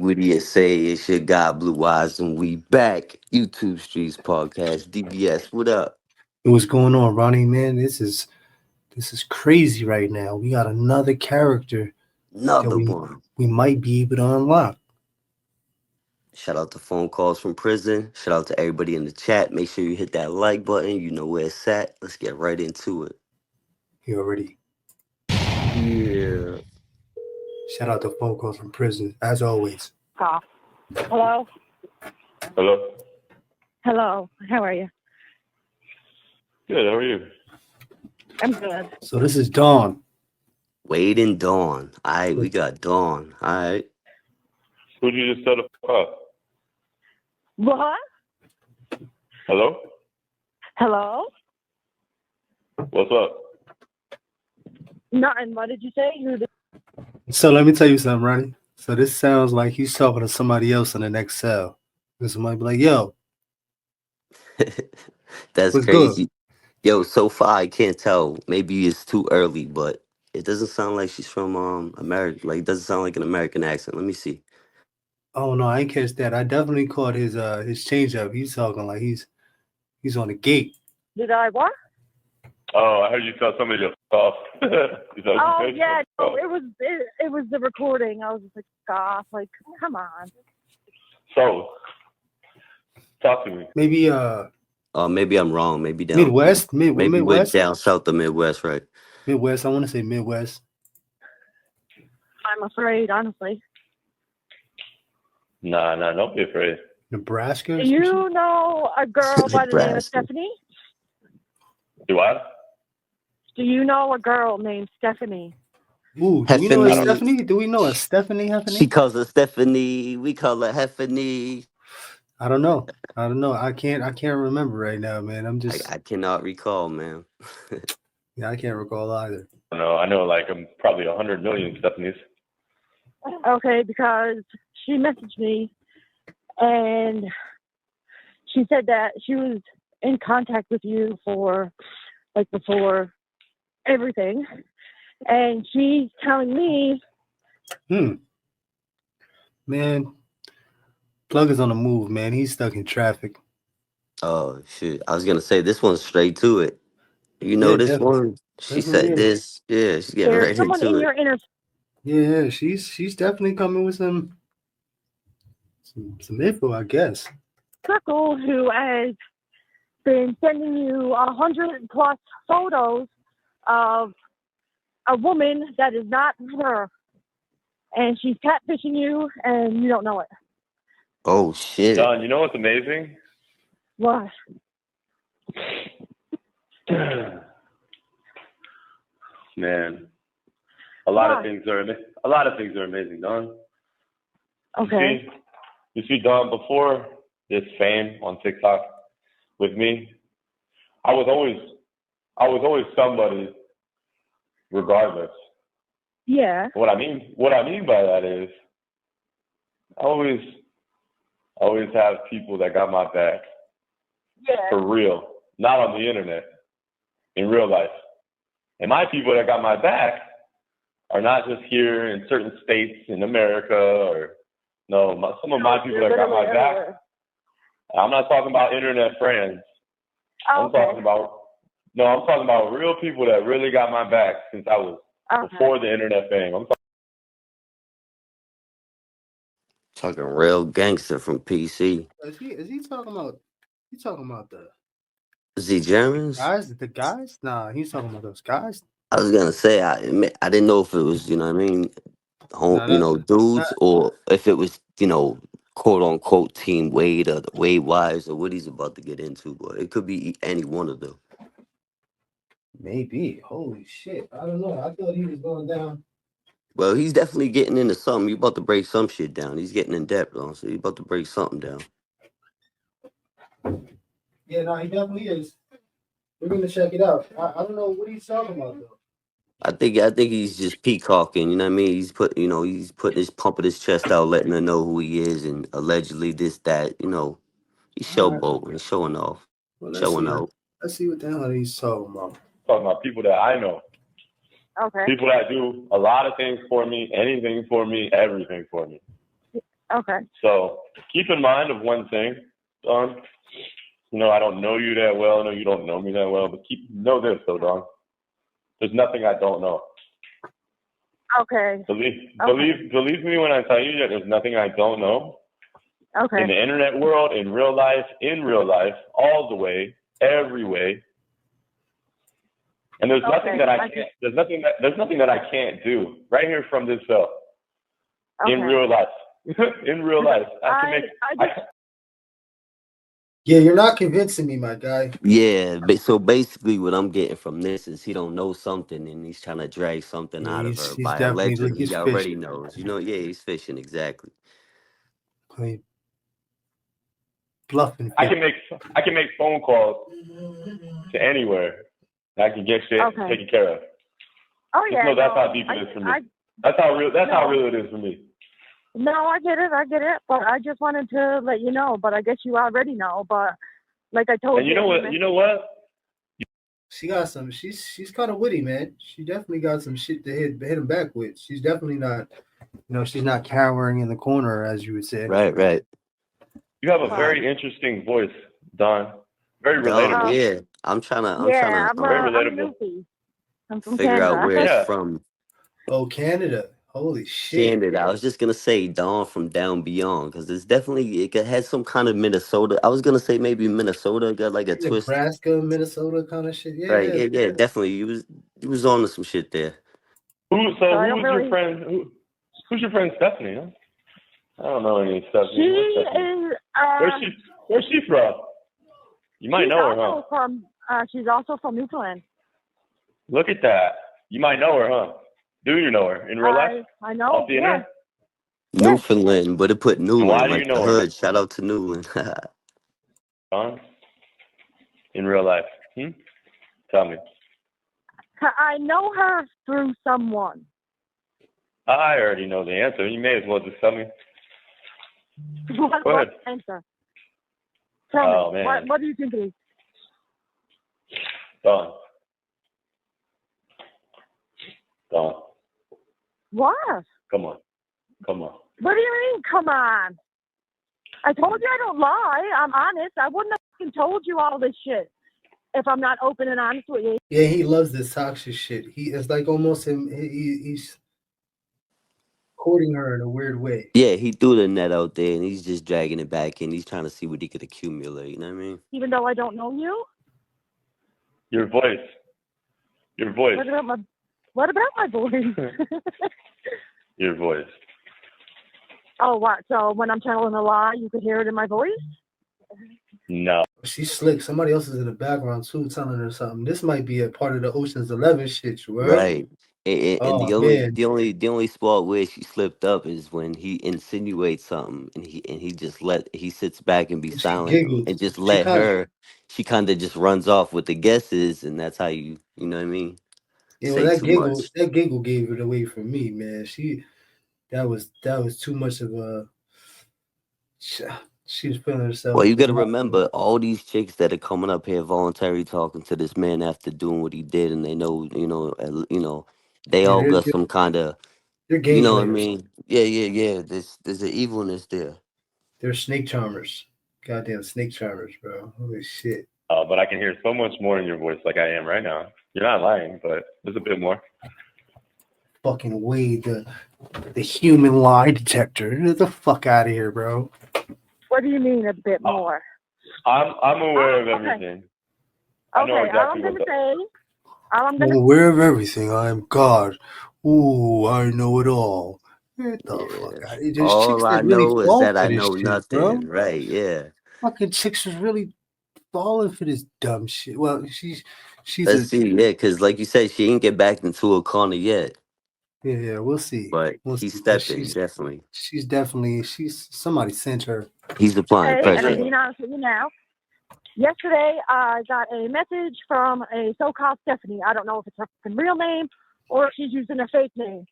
What do you say? It's your guy Blue Eyes, and we back. YouTube Streets Podcast, DBS. What up? What's going on, Ronnie? Man, this is crazy right now. We got another character that Another we one. we might be able to unlock. Shout out to phone calls from prison. Shout out to everybody in the chat. Make sure you hit that like button. You know where it's at. Let's get right into it. He already Yeah. shout out to phone calls from prison, as always. Hello? Hello. Hello. How are you? Good. How are you? I'm good. So this is Dawn. Wade and Dawn. All right, we got Dawn. All right. Who'd you just set up? What? Hello. Hello? What's up? Nothing. What did you say? So let me tell you something, Ronnie. So this sounds like he's talking to somebody else in the next cell. And somebody be like, yo, That's what's good? crazy. Yo, so far I can't tell. Maybe it's too early, but it doesn't sound like she's from America. Like, it doesn't sound like an American accent. Let me see. Oh no, I ain't catch that. I definitely caught his change up. He's talking like he's on the gate. Did I what? Oh, I heard you tell somebody to off. Oh, yeah. No, it was the recording. I was just like, gosh, like, come on. So, talk to me. Maybe Maybe I'm wrong. Maybe down Midwest, maybe we're Midwest, down south of Midwest, right? Midwest. I want to say Midwest. I'm afraid, honestly. Nah, don't be afraid. Nebraska. Do you know a girl by the name of Nebraska. Stephanie? Do I? Do you know a girl named Stephanie? Ooh, do we know a Heffany. Stephanie? Do we know a Stephanie She Heffany? calls her Stephanie. We call her Heffany. I don't know. I can't remember right now, man. I'm just I cannot recall, man. I can't recall either. No, I know like I'm probably 100 million Stephanies. Okay, because she messaged me and she said that she was in contact with you before everything. And she's telling me, Man, Plug is on the move, man. He's stuck in traffic. Oh shit! I was gonna say this one's straight to it. You know Yeah, this definitely. one. She Definitely said is. this. Yeah, she's getting there's right someone into in it. your inner Yeah, she's definitely coming with some info, I guess. circle who has been sending you 100+ photos of a woman that is not her. And she's catfishing you and you don't know it. Oh shit! Don, you know what's amazing? What? Man, a lot of things are amazing, Don. Okay. You see, Don, before this fame on TikTok with me, I was always somebody, regardless. Yeah. What I mean by that is, I always have people that got my back Yeah. for real, not on the internet, in real life. And my people that got my back are not just here in certain states in America or some of my people that got my back. I'm not talking about internet friends. Oh, I'm talking about real people that really got my back since I was before the internet fame. I'm Talking real gangster from PC. Is he talking about the Z Germans. guys? The guys? Nah, he's talking about those guys. I was gonna say I didn't know if it was you know what I mean, dudes or if it was quote unquote Team Wade or the Wade Wives or what he's about to get into, but it could be any one of them. Maybe. Holy shit. I don't know. I thought he was going down. Well, he's definitely getting into something. He's about to break some shit down. He's getting in depth, though, so he's about to break something down. Yeah, no, he definitely is. We're gonna check it out. I don't know what he's talking about though. I think he's just peacocking. You know what I mean? He's putting his pumping his chest out, letting her know who he is, and allegedly this that. He's showboating, he's showing off, Well, showing out. Let's see what the hell he's talking about. talking about people that I know. Okay. People that do a lot of things for me, anything for me, everything for me. Okay. So keep in mind of one thing, Dawn. I don't know you that well. I know you don't know me that well, but know this though, Dawn. There's nothing I don't know. Okay. Believe me when I tell you that there's nothing I don't know. Okay. In the internet world, in real life, all the way, every way. And there's nothing that I can't. There's nothing that I can't do right here from this cell. In real life. In real life, Yeah, you're not convincing me, my guy. Yeah, but so basically what I'm getting from this is he don't know something and he's trying to drag something out of her He's by definitely allegedly. he's He already fishing. knows. Yeah, he's fishing, exactly. Bluffing. I can make phone calls to anywhere. I can get shit taken care of. Oh yeah. No, that's how deep it is for me. That's how real it is for me. No, I get it. But I just wanted to let you know. But I guess you already know. But like I told you. And you know what? She got some. She's kind of witty, man. She definitely got some shit to hit him back with. She's definitely not. She's not cowering in the corner, as you would say. Right. You have a very interesting voice, Don. Very relatable. Yeah, I'm trying to very relatable. I'm from figure Canada. out where it's from. Oh, Canada. Holy shit. Canada. I was just gonna say Dawn from Down Beyond because it has some kind of Minnesota. I was gonna say maybe Minnesota got like a twist. Nebraska, Minnesota kind of shit. Yeah, right. Yeah, definitely. He was on to some shit there. Who's your friend? Who's your friend Stephanie? Huh? I don't know any Stephanie. She is. Where's she from? You might know her, huh? She's also from Newfoundland. Look at that. You might know her, huh? Do you know her in real life? I know. Yeah. Newfoundland, but it put Newland why do like you know the her? hood. Shout out to Newland. Huh? In real life. Tell me. I know her through someone. I already know the answer. You may as well just tell me. What answer? Tell me. Man. What do you think it is? Dawn. What? Come on. What do you mean, come on? I told you I don't lie. I'm honest. I wouldn't have told you all this shit if I'm not open and honest with you. Yeah, he loves this toxic shit. It's like almost him. He's courting her in a weird way. Yeah, he threw the net out there and he's just dragging it back in. He's trying to see what he could accumulate. You know what I mean? Even though I don't know you? Your voice. What about my voice? Your voice. Oh, what? So when I'm telling a lie, you could hear it in my voice? No. She's slick. Somebody else is in the background too, telling her something. This might be a part of the Ocean's 11 shit, Right. And man. the only spot where she slipped up is when he insinuates something and he sits back and be She silent giggles. and just let her. She kind of just runs off with the guesses, and that's how you know what I mean. Yeah, well, Say that too giggle much. gave it away for me, man. That was too much of a. She was feeling herself. Well, you got to remember all these chicks that are coming up here voluntarily talking to this man after doing what he did, and they know, they all got some kind of, they're game you know what I players. mean? Yeah. There's an evilness there. They're snake charmers. Goddamn snake charmers, bro. Holy shit. But I can hear so much more in your voice like I am right now. You're not lying, but there's a bit more. Fucking Wade, the human lie detector. Get the fuck out of here, bro. What do you mean a bit more? I'm aware of everything. Okay, all I'm going to say. I'm aware of everything. I am God. Ooh, I know it all. Get the fuck out of here. There's All chicks I that really know is fall that for I this know shit, nothing. bro. Right? Yeah. Fucking chicks is really falling for this dumb shit. Well, she's Let's see. Yeah, because like you said, she ain't get back into a corner yet. Yeah, we'll see. But he's stepping, definitely. She's somebody sent her. He's applying pressure. And being honest with you now, yesterday I got a message from a so-called Stephanie. I don't know if it's her real name or if she's using a fake name.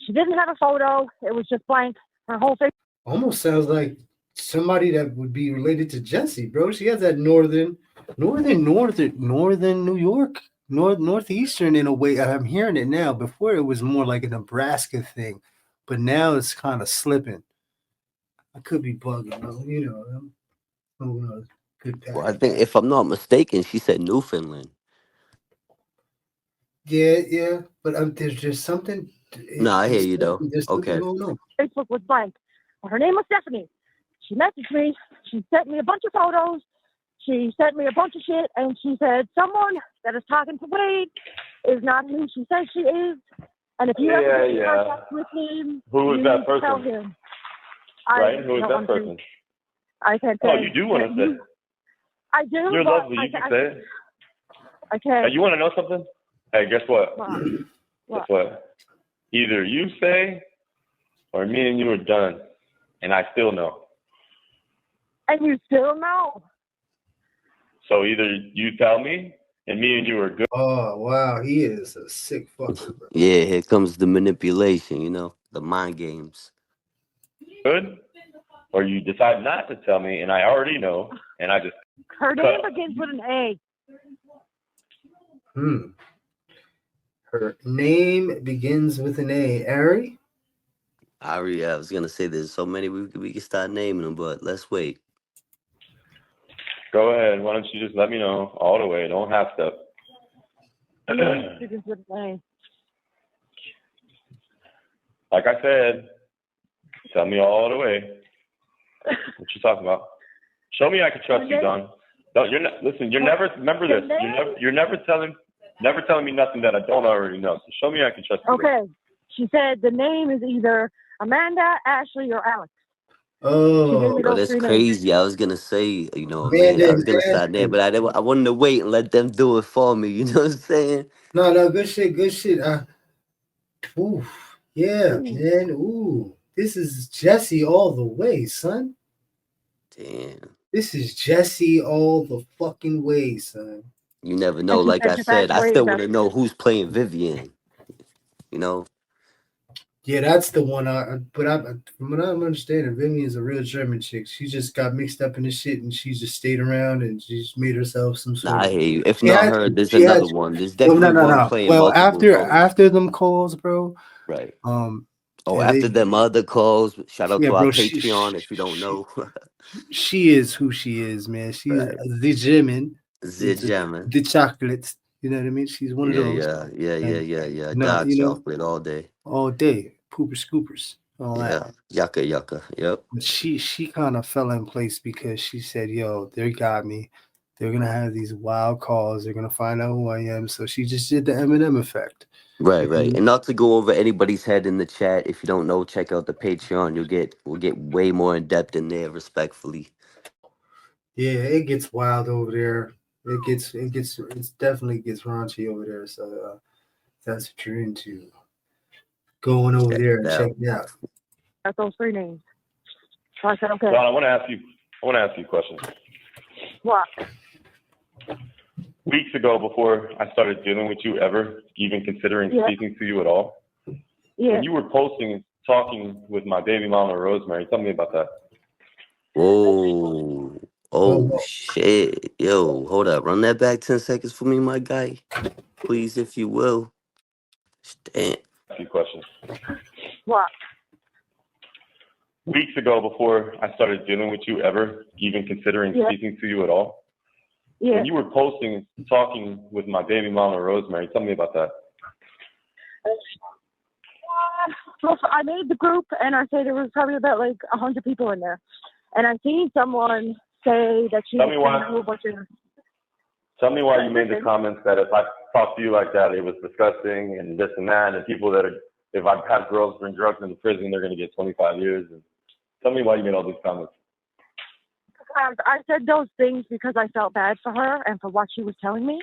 She didn't have a photo. It was just blank. Her whole face. Almost sounds like somebody that would be related to Jesse, bro. She has that northern New York, northeastern in a way. I'm hearing it now. Before it was more like a Nebraska thing, but now it's kind of slipping. I could be bugging, though. You know, who knows? Good Well, I pack. think if I'm not mistaken, she said Newfoundland. Yeah, but there's just something. No, I hear you though. There's something Okay. going on. Facebook was blank. Her name was Stephanie. She messaged me. She sent me a bunch of photos. She sent me a bunch of shit, and she said someone that is talking to Wade is not who she says she is. And if you ever get in contact with him, who is you that need to tell person? him. Right? Who is that person? I can't say. Oh, you do want to say? I do. You're lovely. You can say it. Okay. Hey, you want to know something? Hey, guess what? What? Guess what? Either you say, or me and you are done, and I still know. And you still know. So either you tell me, and me and you are good. Oh wow, he is a sick fucker, bro. Yeah, here comes the manipulation. You know, the mind games. Good, or you decide not to tell me, and I already know, and I just. Her name begins with an A. Her name begins with an A. Ari? I was gonna say there's so many we can start naming them, but let's wait. Go ahead. Why don't you just let me know all the way? Don't half step. Her name begins with an Like I said, tell me all the way. What you talking about? Show me I can trust you, Don. Don't listen. You're never remember this. You're never telling me nothing that I don't already know. So show me I can trust you. Okay. She said the name is either Amanda, Ashley, or Alex. Oh, that's crazy. I was gonna say, you know, Amanda, I was gonna start there, but I wanted to wait and let them do it for me. You know what I'm saying? No, good shit. Yeah, man. Ooh, this is Jesse all the way, son. Damn. This is Jesse all the fucking way, son. You never know. Like I said, I still want to know who's playing Vivian. You know? Yeah, that's the one. From what I'm understanding, Vivian's a real German chick. She just got mixed up in this shit, and she just stayed around and she just made herself some sort. Nah, I of... hear you. If not her, there's another one. There's Well, definitely one no. playing Well, multiple roles. after them calls, bro. Right. Yeah, after them other calls, shout out to our bro, Patreon if you don't know. She is who she is, man. She's Right. the German, German. the chocolates. You know what I mean? She's one of those. Yeah. No, Dark chocolate all day. All day. Poopers, scoopers, all that. Yucca. Yep. But she kind of fell in place because she said, yo, they got me. They're gonna have these wild calls. They're gonna find out who I am. So she just did the Eminem effect. Right. And not to go over anybody's head in the chat. If you don't know, check out the Patreon. We'll get way more in depth in there, respectfully. Yeah, it gets wild over there. It definitely gets raunchy over there. So that's what you're into. Going over there and checking it out. That's those three names. So I said, okay. Don, I want to ask you a question. What? Weeks ago, before I started dealing with you ever, even considering speaking to you at all, when you were posting and talking with my baby mama, Rosemary, tell me about that. Whoa. Oh, shit. Yo, hold up. Run that back 10 seconds for me, my guy. Please, if you will. Damn. A few questions. What? Weeks ago, before I started dealing with you ever, even considering speaking to you at all, when you were posting and talking with my baby mama, Rosemary, tell me about that. So I made the group, and I said there was probably about like 100 people in there. And I seen someone say that she was a whole bunch of... Tell me why you made the comments that if I talked to you like that, it was disgusting and this and that, and people that are, if I have girls bring drugs into prison, they're going to get 25 years. And tell me why you made all these comments. I said those things because I felt bad for her and for what she was telling me.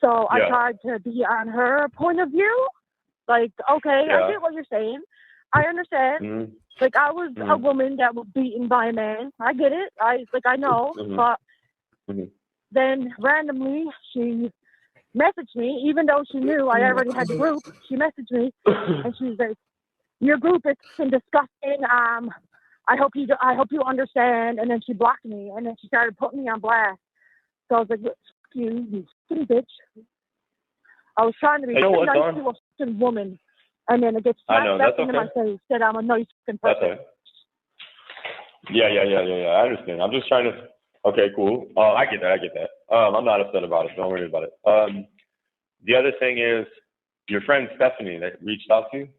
So I tried to be on her point of view. Like, okay, I get what you're saying. I understand. Mm-hmm. Like, I was a woman that was beaten by a man. I get it. I know. But then randomly she messaged me, even though she knew I already had the group. She messaged me and she's like, "Your group is disgusting. I hope you understand." And then she blocked me, and then she started putting me on blast. So I was like, "Fuck you fucking bitch." I was trying to be nice to a fucking woman, and then it gets slapped back into my face that I'm a nice fucking person. Yeah. I understand. I'm just trying to. Okay, cool. I get that. I'm not upset about it. Don't worry about it. The other thing is your friend Stephanie that reached out to you.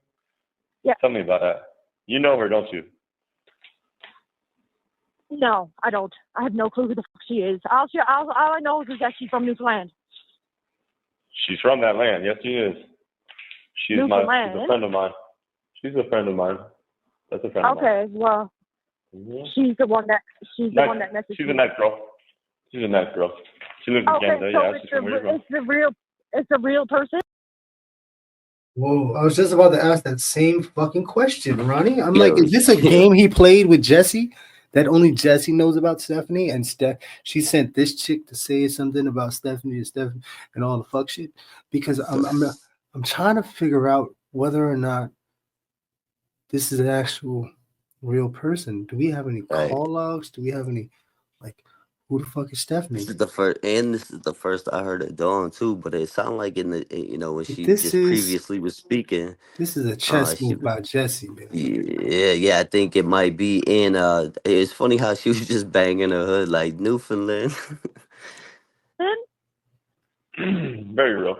Yeah. Tell me about that. You know her, don't you? No, I don't. I have no clue who the fuck she is. All I know is that she's from Newfoundland. She's from that land. Yes, she is. She's a friend of mine. She's a friend of mine. That's a friend of mine. Okay, well, she's the one that messaged She's me. a nice girl. She lives in Canada. So Yeah, it's a real person. Whoa, I was just about to ask that same fucking question, Ronnie. I'm like, is this a game he played with Jesse that only Jesse knows about Stephanie? And she sent this chick to say something about Stephanie and all the fuck shit? Because I'm trying to figure out whether or not this is an actual real person. Do we have any call logs? Do we have any, like, who the fuck is Stephanie? This is the first I heard it dawn too. But it sounded like when she just previously was speaking. This is a chess move by Jesse, man. Yeah. I think it might be in. It's funny how she was just banging her hood like Newfoundland. Very real.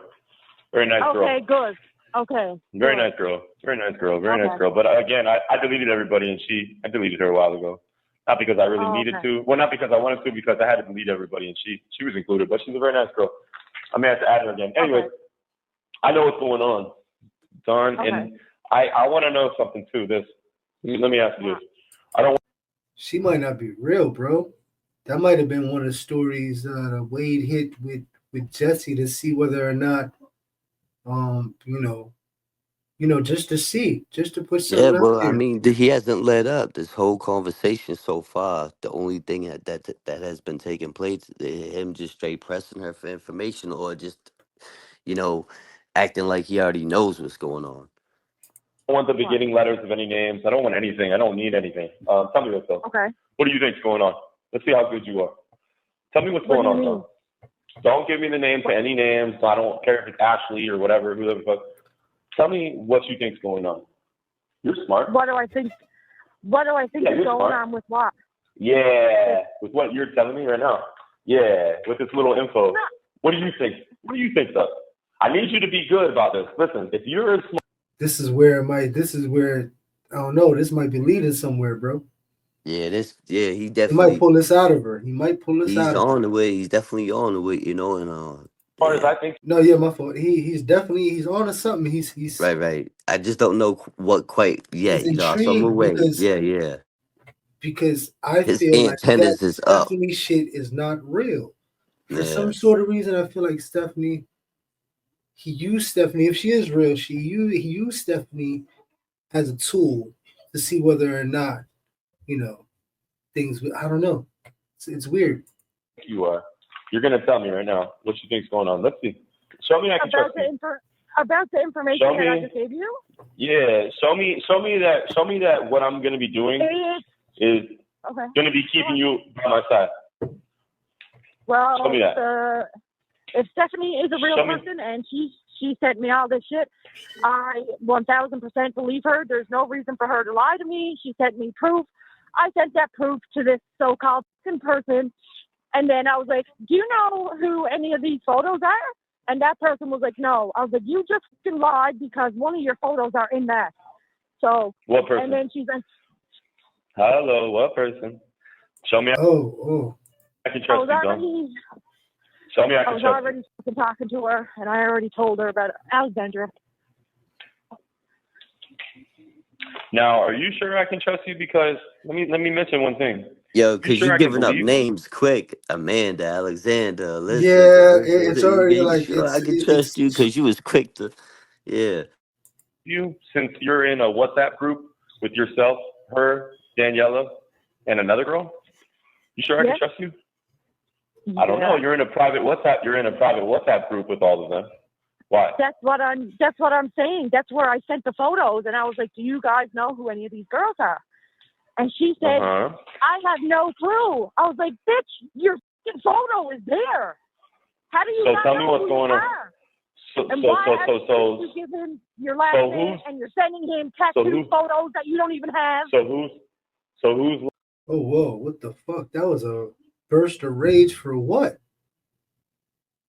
Very nice girl. Okay, good. Okay. Very nice girl. Nice girl. But again, I deleted everybody, and I deleted her a while ago. Not because I really needed to. Well, not because I wanted to, because I had to delete everybody, and she was included. But she's a very nice girl. I may have to add her again. Anyway, I know what's going on, Dawn, and I want to know something too. Let me ask you this. She might not be real, bro. That might have been one of the stories that Wade hit with Jesse to see whether or not, just to see, just to put something out there. I mean, he hasn't led up this whole conversation so far. The only thing that has been taking place is him just straight pressing her for information, or just, acting like he already knows what's going on. I don't want the beginning letters of any names. I don't want anything. I don't need anything. Tell me what's up. Okay. What do you think's going on? Let's see how good you are. Tell me what's going on, though. Don't give me the names to any names. I don't care if it's Ashley or whatever, whoever. But tell me what you think's going on. You're smart. What do I think is going on with what? Yeah, with what you're telling me right now. Yeah, with this little info. No. What do you think? What do you think, though? I need you to be good about this. Listen, if you're smart. This is where I don't know. This might be leading somewhere, bro. Yeah, he definitely. He might pull this out of her. He's on the way. He's definitely on the way, and as far as I think. No, yeah, my fault. He's on to something. He's right. I just don't know what quite yet. So I'm away. Yeah. Because I His feel like that is Stephanie shit is not real. For some sort of reason, I feel like he used Stephanie. If she is real, he used Stephanie as a tool to see whether or not, things. I don't know. It's weird. You are. You're gonna tell me right now what you think's going on. Let's see. Show me I can trust you. About the information that I just gave you. Yeah. Show me that what I'm gonna be doing is gonna be keeping you by my side. Well, show me that. If Stephanie is a real person and she sent me all this shit, I 1000% believe her. There's no reason for her to lie to me. She sent me proof. I sent that proof to this so-called person, and then I was like, do you know who any of these photos are? And that person was like, no. I was like, you just fucking lied because one of your photos are in that. So, what person? And then she's like, hello, what person? Show me. I can trust you, Show me I can trust you. I was already talking to her, and I already told her about Alexandra. Now, are you sure I can trust you? Because let me mention one thing. Yo, because you're giving up names quick. Amanda, Alexander, Alyssa. Yeah, it's already like I can trust you because you was quick to. Yeah. You, since you're in a WhatsApp group with yourself, her, Daniela, and another girl, you sure I can trust you? Yeah. I don't know. You're in a private WhatsApp group with all of them. Why? That's what I'm saying. That's where I sent the photos, and I was like, "Do you guys know who any of these girls are?" And she said, "I have no clue." I was like, "Bitch, your photo is there. How do you not tell me know what's who going you on. are? So you give him your last name and you're sending him tattoo photos that you don't even have. So who's Oh, whoa, what the fuck? That was a burst of rage for what?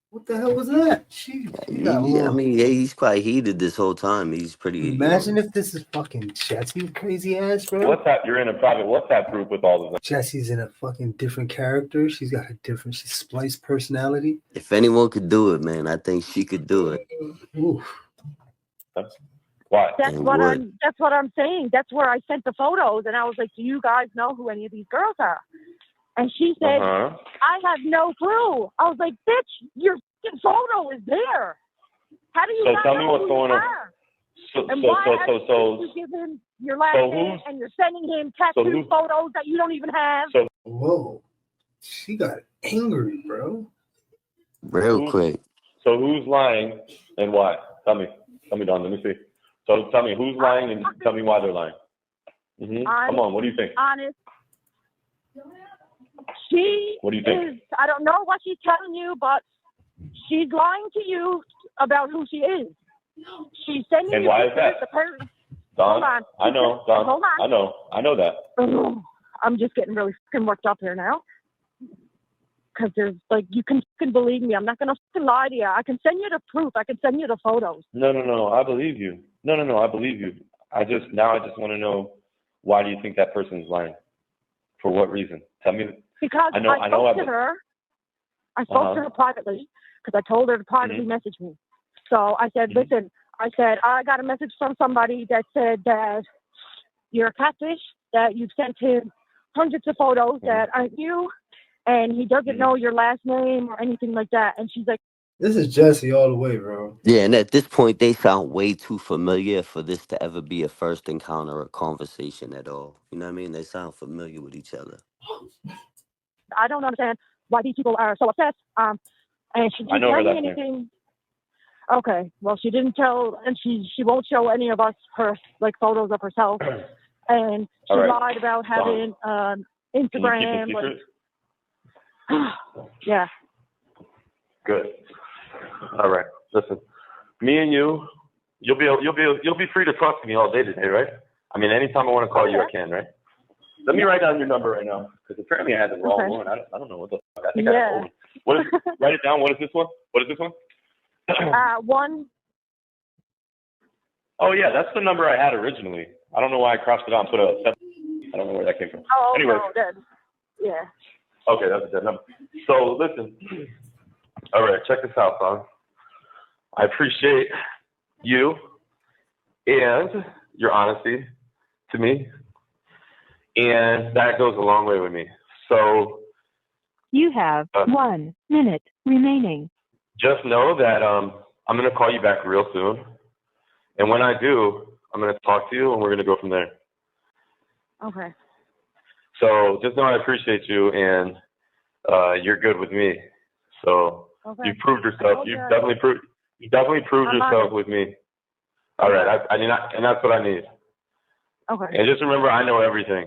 What the hell was that? She got a I little. mean, yeah, he's quite heated this whole time. He's pretty, Imagine if this is fucking Jessie, crazy ass, bro. WhatsApp, you're in a private WhatsApp group with all of them. Jessie's in a fucking different character. She's got a different, she's spliced personality. If anyone could do it, man, I think she could do it. Oof. Why? That's what I'm saying. That's where I sent the photos, and I was like, "Do you guys know who any of these girls are?" And she said, "I have no clue." I was like, "Bitch, your photo is there. How do you?" So tell me what's going on. You give him your last name, and you're sending him tattoo photos that you don't even have. Whoa, she got angry, bro. Real quick. So who's lying and why? Tell me, Don. Let me see. So tell me who's lying and tell me why they're lying. Come on, what do you think? Honest. What do you think? I don't know what she's telling you, but she's lying to you about who she is. She's sending and you why is that? Don, I know, Don. Hold on. I know that. I'm just getting really fucking worked up here now. Because there's you can believe me. I'm not gonna fucking lie to you. I can send you the proof. I can send you the photos. No. I believe you. No. I believe you. I just want to know, why do you think that person is lying? For what reason? Tell me. Because I spoke to her. I spoke to her privately because I told her to privately message me. So I said, listen. I said I got a message from somebody that said that you're a catfish. That you've sent him hundreds of photos that aren't you. And he doesn't know your last name or anything like that. And she's like, this is Jessie all the way, bro. Yeah, and at this point, they sound way too familiar for this to ever be a first encounter or conversation at all. You know what I mean? They sound familiar with each other. I don't understand why these people are so obsessed. And she didn't tell me anything. Okay, well, she didn't tell, and she won't show any of us her photos of herself. And she lied about having Instagram. Yeah. Good. All right. Listen, me and you'll be free to talk to me all day today, right? I mean, anytime I want to call you, I can, right? Let me write down your number right now, because apparently I had the wrong one. I don't know what the fuck. I think I had the old one. What is? Write it down. What is this one? One. Oh yeah, that's the number I had originally. I don't know why I crossed it out and put a 7. I don't know where that came from. Oh, anyway. No, that, yeah. Okay, that's a dead number. So listen. All right, check this out, son. I appreciate you and your honesty to me, and that goes a long way with me. So you have 1 minute remaining. Just know that I'm going to call you back real soon, and when I do, I'm going to talk to you, and we're going to go from there. Okay. So just know I appreciate you, and you're good with me. So you've proved yourself. You've definitely proved yourself with me. All right, and that's what I need. Okay. And just remember, I know everything.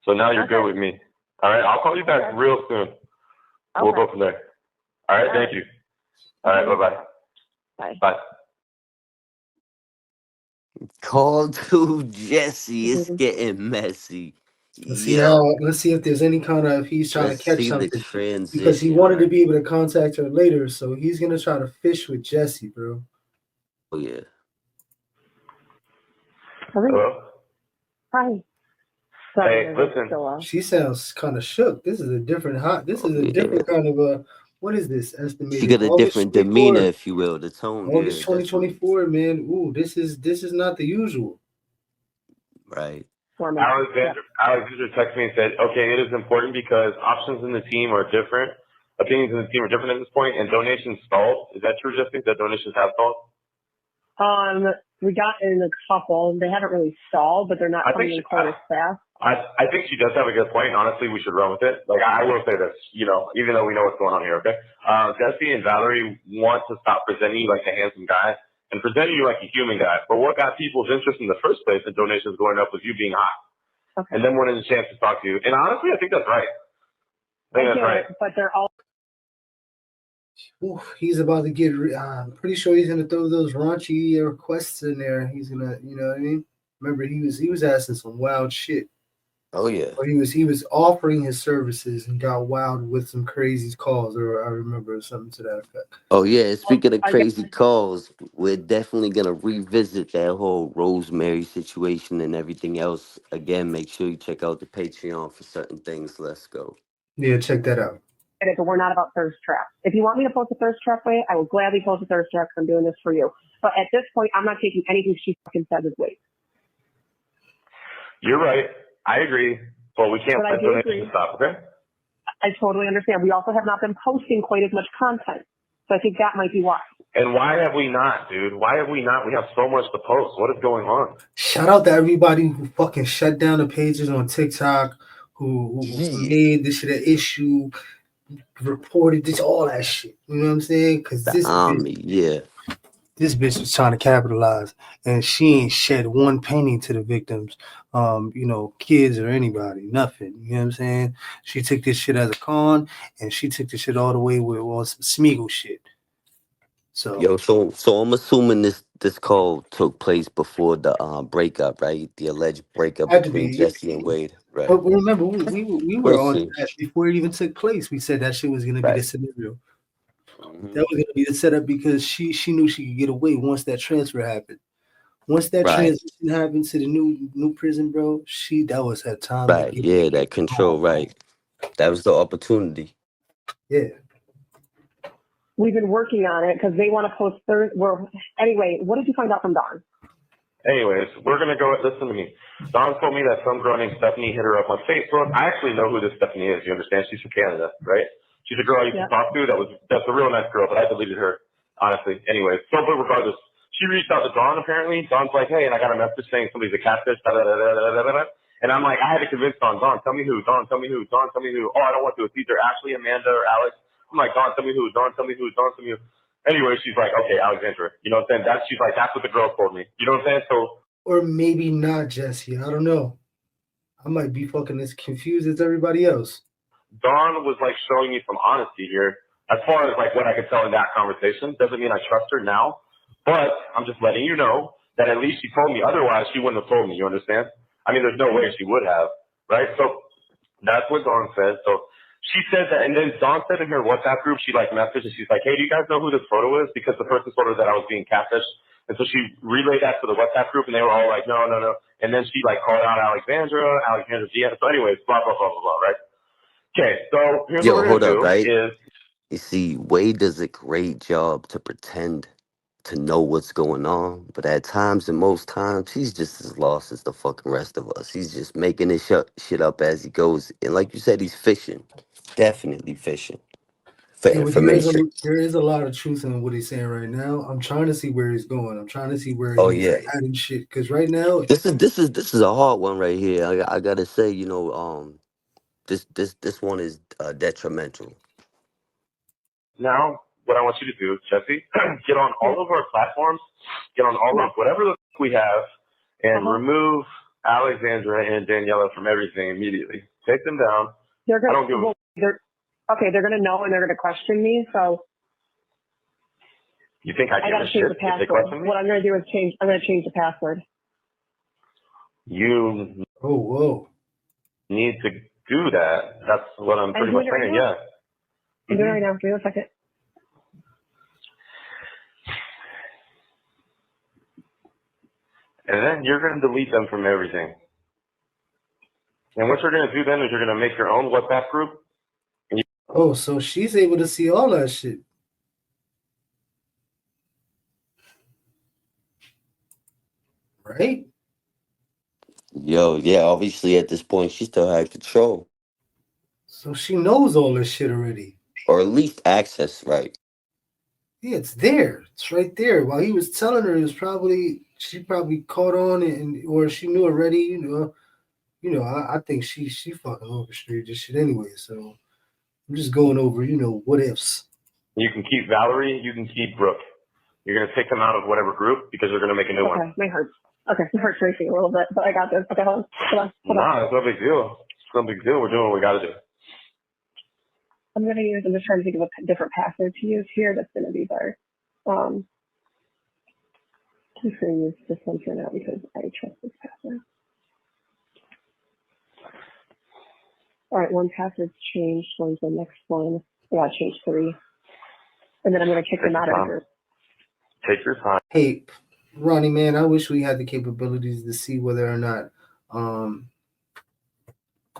So now you're good with me. All right, I'll call you back real soon. We'll go from there. All right, thank you. All right, bye-bye. Bye. Bye. Call to Jessie. It's getting messy. Let's see if there's any kind of, if he's trying to catch something, because he wanted to be able to contact her later, so he's gonna try to fish with Jessie, bro. Oh yeah. Hello. Hi. Sorry, hey, listen. She sounds kind of shook. This is a different kind of a. What is this estimated? She got a different demeanor, if you will. The tone. August 2024, man. Ooh, this is not the usual. Right. Alexander texted me and said, okay, it is important because options in the team are different. Opinions in the team are different at this point, and donations stalled. Is that true, Jesse? That donations have stalled? We got in a couple. They haven't really stalled, but they're not coming in quite as fast. I think she does have a good point. Honestly, we should run with it. I will say this, even though we know what's going on here, okay? Jesse and Valerie want to stop presenting you like a handsome guy and presenting you like a human guy. But what got people's interest in the first place and donations going up was you being hot. Okay. And then wanting a chance to talk to you. And honestly, I think that's right. I think that's right. But they're all. Ooh, he's about to get. I'm pretty sure he's gonna throw those raunchy requests in there. He's gonna, you know what I mean? Remember, he was asking some wild shit. Oh yeah. But he was offering his services and got wild with some crazy calls, or I remember something to that effect. Oh yeah. Speaking of I guess crazy calls, we're definitely gonna revisit that whole Rosemary situation and everything else again. Make sure you check out the Patreon for certain things. Let's go. Yeah, check that out. it, but we're not about thirst traps. If you want me to post a thirst trap way, I will gladly post a thirst trap because I'm doing this for you. But at this point, I'm not taking anything she fucking says as weight. You're right. I agree. But we can't But I let do donations agree. stop, okay? I totally understand. We also have not been posting quite as much content. So I think that might be why. And why have we not, dude? Why have we not? We have so much to post. What is going on? Shout out to everybody who fucking shut down the pages on TikTok, who made this shit an issue, reported this, all that shit. You know what I'm saying? Because The army, yeah. this bitch was trying to capitalize, and she ain't shed one penny to the victims, kids or anybody, nothing. You know what I'm saying? She took this shit as a con, and she took this shit all the way with some Smeagol shit. So Yo, so I'm assuming this call took place before the breakup, right? The alleged breakup had to between be. Jesse and Wade, right? But remember, we We'll were on see. that before it even took place. We said that shit was gonna be the Right. scenario. Mhm. That was gonna be the setup because she knew she could get away once that transfer happened. Once that Right. transition happened to the new prison, bro, that was her time to Right. get Yeah, that control, right. That was the opportunity. Yeah. We've been working on it because they want to post anyway, what did you find out from Dawn? Anyways, we're going to go, listen to me. Don told me that some girl named Stephanie hit her up on Facebook. I actually know who this Stephanie is. You understand? She's from Canada, right? She's a girl I used to talk to. That's a real nice girl, but I deleted her, honestly. Anyways, so but regardless, she reached out to Dawn apparently. Dawn's like, hey, and I got a message saying somebody's a catfish, da da da da da da da. And I'm like, I had to convince Dawn, tell me who, Dawn, tell me who, Dawn, tell me who. Oh, I don't want to. It's either Ashley, Amanda, or Alex. I'm like, Dawn, tell me who, Dawn, tell me who, Dawn, tell me who. Anyway, she's like, okay, Alexandra. You know what I'm saying? She's like, that's what the girl told me. You know what I'm saying? So, Or maybe not, Jesse. I don't know. I might be fucking as confused as everybody else. Dawn was like showing me some honesty here. As far as like what I could tell in that conversation, doesn't mean I trust her now, but I'm just letting you know that at least she told me. Otherwise, she wouldn't have told me. You understand? I mean, there's no way she would have, right? So that's what Dawn said. So she said that, and then Dawn said in her WhatsApp group, she like messaged and she's like, hey, do you guys know who this photo is? Because the person told her that I was being catfished. And so she relayed that to the WhatsApp group and they were all like, no, no, no. And then she like called out Alexandra Gia. So anyways, blah, blah, blah, blah, blah, right? Okay, so here's what Yo, we're hold going to up, do right? is, You see, Wade does a great job to pretend to know what's going on, but at times and most times, he's just as lost as the fucking rest of us. He's just making his shit up as he goes. And like you said, he's fishing. Definitely fishing for Yeah, but information. there is a lot of truth in what he's saying right now. I'm trying to see where he's going. I'm trying to see where Oh he's yeah. adding shit. Because right now, This is a hard one right here. I gotta say, this one is detrimental. now what I want you to do, Jesse, get on all of our platforms, get on all of whatever we have, and remove Alexandra and Daniela from everything immediately. Take them down. They're gonna, I don't give a they're going to know and they're going to question me. So You think I I give got a to change shit the if they password. question me? What I'm going to do is I'm going to change the password. You oh, whoa. need to do that. That's what I'm pretty much saying, yeah. I'm doing it right now. Give me a second. And then you're going to delete them from everything. And what you're going to do then is you're going to make your own WhatsApp group. Oh, so she's able to see all that shit. Right? Yo, yeah, obviously at this point, she still had control. So she knows all this shit already. Or at least access, right? Yeah, it's there. It's right there. While he was telling her, she probably caught on or she knew already. I think she fucking orchestrated this shit anyway. So I'm just going over, what ifs. You can keep Valerie. You can keep Brooke. You're going to take them out of whatever group because you're going to make a new one. Okay, my heart. Okay, my heart's racing a little bit, but I got this. Okay, hold on. Nah, it's no big deal. It's no big deal. We're doing what we got to do. I'm just trying to think of a different password to use here that's going to be better. I'm just going to use this one for now because I trust this password. All right, one password's changed. When's the next one? Yeah, I changed 3. And then I'm going to kick them out of the group. Take your time. Hey, Ronnie, man, I wish we had the capabilities to see whether or not,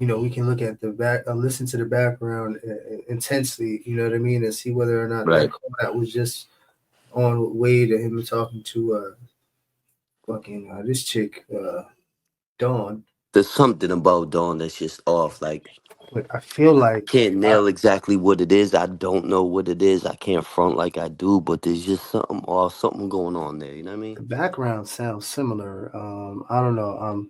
we can look at the back, listen to the background intensely, you know what I mean, and see whether or not that call that was just on Wade and him talking to this chick, Dawn. There's something about Dawn that's just off. Like, But I feel like can't nail exactly what it is. I don't know what it is. I can't front like I do, but there's just something off, something going on there. You know what I mean? The background sounds similar. I don't know.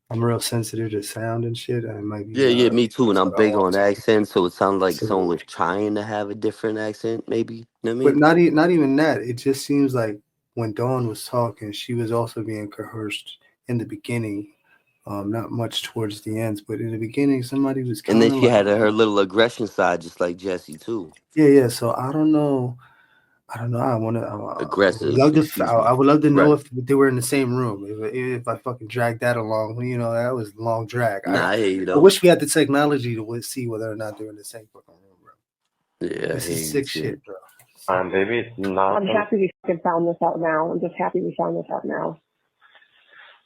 I'm real sensitive to sound and shit. I might be. Yeah, me too. And I'm sort of big on off. accents, so it sounds like someone So, was trying to have a different accent, maybe. You know what I mean? but not even that. It just seems like when Dawn was talking, she was also being coerced in the beginning. Not much towards the ends, but in the beginning, somebody was And kind then of she like, had her little aggression side, just like Jesse too. yeah. So I don't know. I want to. Aggressive. Excuse me. I would love to know Right. if they were in the same room. If I fucking dragged that along, that was a long drag. Nah, I hear you I though. wish we had the technology to see whether or not they're in the same fucking room, bro. Yeah, This is sick shit, bro. Baby, it's not. I'm happy we fucking found this out now. I'm just happy we found this out now.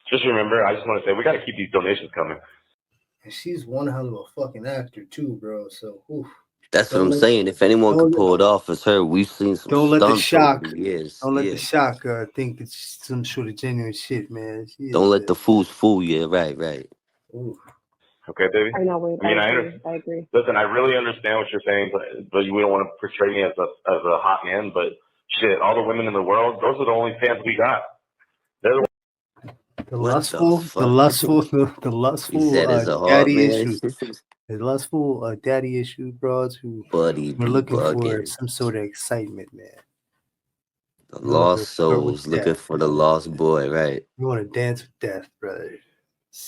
Just remember, I just want to say we got to keep these donations coming. And she's one hell of a fucking actor too, bro. So, that's what I'm saying. If anyone could pull it off, it's her. We've seen some don't let the stunts shock. over the years. Don't let the shock think it's some sort of genuine shit, man. Don't let the fools fool you. Right. Ooh. Okay, baby. I know, Wade. I agree. Listen, I really understand what you're saying, but we don't want to portray me as a hot man. But shit, all the women in the world, those are the only fans we got. They're the lustful daddy issues. The lustful daddy issue broads who were looking for some sort of excitement, man. The lost souls looking for the lost boy, right? You want to dance with death, brother.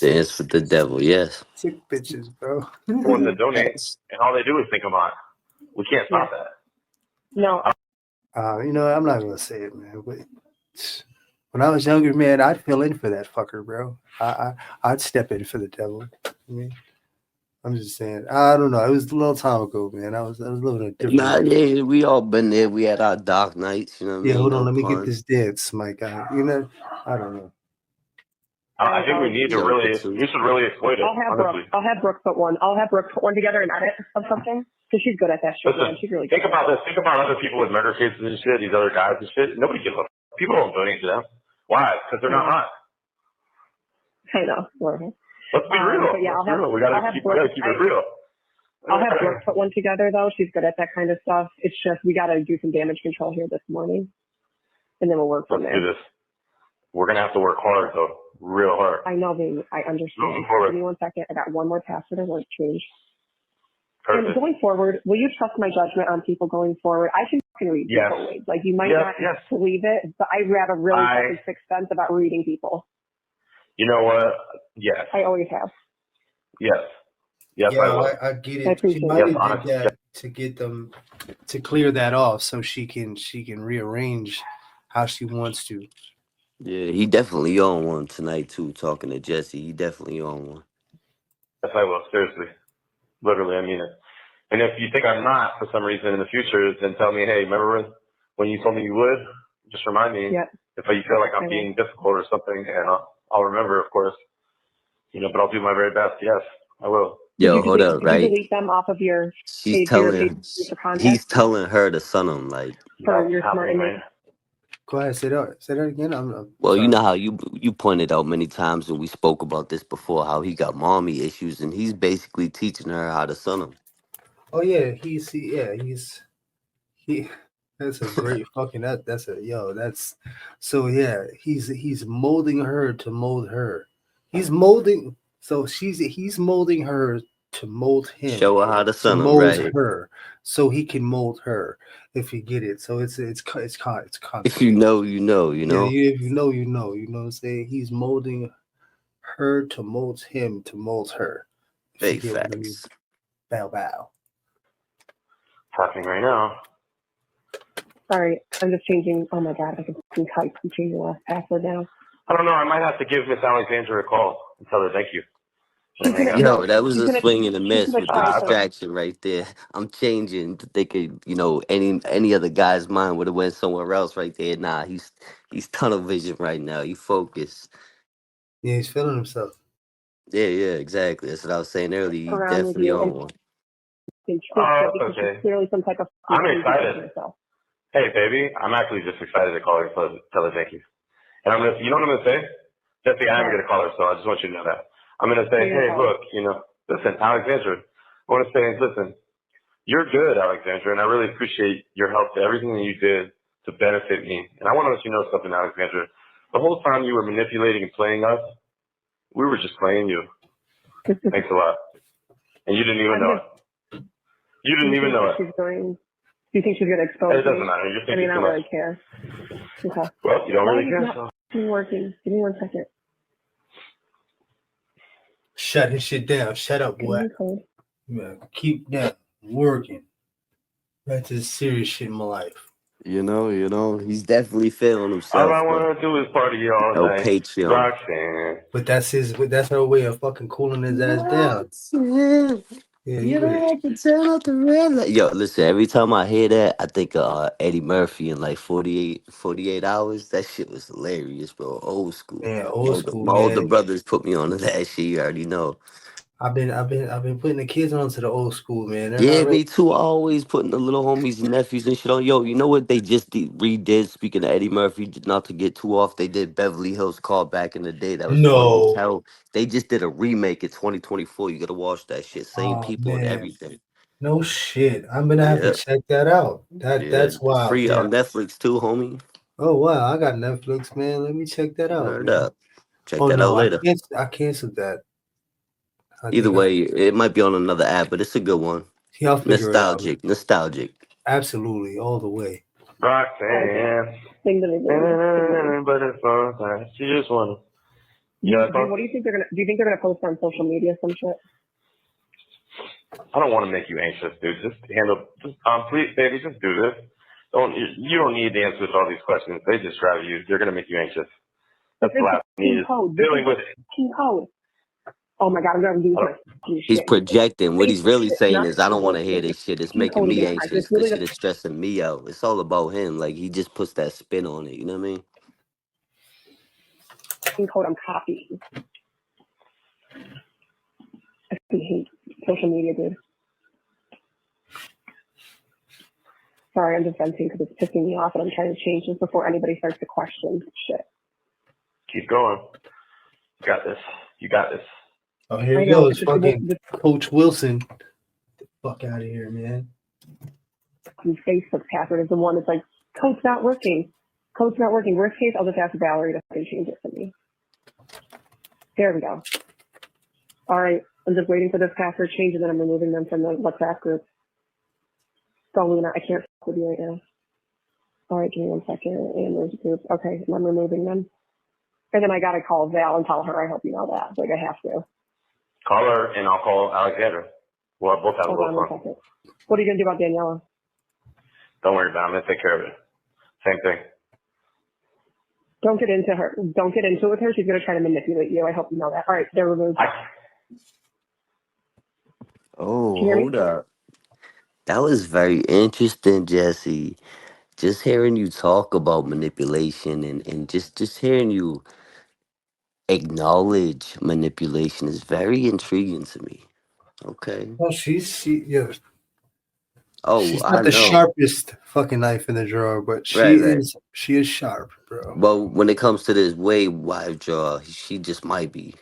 Dance with the devil, yes. Sick bitches, bro. When they donate, and all they do is think about it. We can't stop that. No. I'm not gonna say it, man. But when I was younger, man, I'd fill in for that fucker, bro. I'd step in for the devil. I mean, I'm just saying. I don't know. It was a long time ago, man. I was living a different life. Yeah, we all been there. We had our dark nights, you know what I mean? Hold on. Let me get this dance, my guy. I don't know. I think we should really exploit it. I'll have Brooke put one. Together and edit of something because she's good at that shit. Listen, she's really good. Think about this. Think about other people with murder cases and shit. These other guys and shit. Nobody gives a. People don't donate to them. Why? Because they're not hot. I know. Let's be real. But yeah, We gotta keep it real. I'll have Brooke put one together though. She's good at that kind of stuff. It's just we gotta do some damage control here this morning, and then we'll work from there. Let's do this. We're gonna have to work hard though, real hard. I know, baby. I understand. Give me 1 second. I got one more password I want to change. Perfect. And going forward, will you trust my judgment on people going forward? I can fucking read people. Like you might not believe it, but I have a really fucking sixth sense about reading people. You know what? Yes. I always have. Yes. Yes, I get it. She might have did that to get them to clear that off, so she can rearrange how she wants to. Yeah, he definitely on one tonight too. Talking to Jesse, he definitely on one. Yes, I will. Seriously, literally, I mean it. And if you think I'm not for some reason in the future, then tell me, hey, remember when you told me you would? Just remind me if you feel like I'm being difficult or something, and I'll remember, of course. But I'll do my very best. Yes, I will. Yo, hold up, right? Did you delete them off of your? He's telling her to son him, like. For your smart man. Go ahead, say that again. I'm well, sorry. You know how you pointed out many times, and we spoke about this before, how he got mommy issues, and he's basically teaching her how to son him. Oh yeah, he's that's a great fucking he's molding her to mold her. He's molding he's molding her to mold him. Show her how to son him, right? Her so he can mold her. If you get it, so it's constant. If you know, you know. Yeah, if you know, you know. You know what I'm saying? He's molding her to mold him to mold her. Big facts. Bow. Happening right now. Sorry, I'm just changing. Oh my god, I can type. I'm changing the last password now. I don't know. I might have to give Miss Alexandra a call and tell her thank you. Yo, that was a swing and a she's miss gonna with the try to. distraction right there. I'm changing to thinking, any other guy's mind would have went somewhere else right there. Nah, he's tunnel vision right now. You focus. Yeah, he's feeling himself. Yeah, exactly. That's what I was saying earlier. You Around with definitely you on and one. because she's clearly some type of I'm crazy excited. herself. Hey, baby, I'm actually just excited to call her and tell her thank you. And you know what I'm going to say? Jesse, I am going to call her, so I just want you to know that. I'm going to say, hey, look, listen, Alexandra, I want to say, listen, you're good, Alexandra, and I really appreciate your help to everything that you did to benefit me. And I want to let you know something, Alexandra. The whole time you were manipulating and playing us, we were just playing you. Thanks a lot. And you didn't even know it. You didn't even know it. Do you think she's going to expose me? It doesn't matter. You're thinking I too don't much. really care. Okay. Well, you don't really care, so. It's working. Give me 1 second. Shut his shit down. Shut up, boy. Yeah, keep that working. That's the serious shit in my life. He's definitely feeling himself. All I want to do is party all no night. Patreon. Roxanne. But that's her way of fucking cooling his ass down. Yeah, I can turn up the red light. Yo, listen, every time I hear that, I think of Eddie Murphy in like 48 hours. That shit was hilarious, bro. Old school. Yeah, old school, My older man. brothers put me on to that shit. You already know. I've been putting the kids onto the old school, man. They're Yeah, not ready. me too. I always putting the little homies and nephews and shit on. Yo, you know what they just redid? Speaking of Eddie Murphy, not to get too off, they did Beverly Hills Cop back in the day. That was funny as No. hell. They just did a remake in 2024. You gotta watch that shit. Same Oh people and man. everything. No shit. I'm gonna have to Yeah, check that out. That's wild. free Yeah. on Netflix too, homie. Oh wow, I got Netflix, man. Let me check that out, Heard man. up. Check Oh that out no, later. I canceled that. Either way, it might be on another app, but it's a good one. Yeah, I'll figure it out. Nostalgic. Absolutely, all the way. Roxanne. But it's fun. She just wanna. What do you think they're gonna? Do you think they're gonna post on social media some shit? I don't want to make you anxious, dude. Please, baby, just do this. You don't need the answers to all these questions. They just drive you. They're gonna make you anxious. That's the last thing dealing with it. Code. Oh my god, I'm gonna lose my He's shit. projecting. What he's really saying is, I don't want to hear this. this shit. It's making me anxious. This shit is stressing me out. It's all about him. Like, he just puts that spin on it. You know what I mean? Code I'm copying. I hate social media, dude. Sorry, I'm just venting because it's pissing me off and I'm trying to change this before anybody starts to question shit. Keep going. You got this. You got this. Oh, here he goes. Fucking Coach Wilson. Get the fuck out of here, man. The Facebook password is the one that's like, code's not working. Code's not working. Worst case, I'll just ask Valerie to fucking change it for me. There we go. All right. I'm just waiting for this password change and then I'm removing them from the WhatsApp group. So, Luna, I can't fuck with you right now. All right, give me 1 second. And there's a group. Okay, and I'm removing them. And then I got to call Val and tell her I hope you know that. Like, I have to. Call her and I'll call Alexandra. We'll both have a little fun. 1 second. What are you going to do about Daniela? Don't worry about it. I'm going to take care of it. Same thing. Don't get into her. Don't get into it with her. She's going to try to manipulate you. I hope you know that. All right, they're removed. Hold up. That was very interesting, Jesse. Just hearing you talk about manipulation and just hearing you acknowledge manipulation is very intriguing to me. Okay. Well, yeah. Oh, She's I not the know. sharpest fucking knife in the drawer, but she is sharp, bro. Well, when it comes to this wide jaw, she just might be.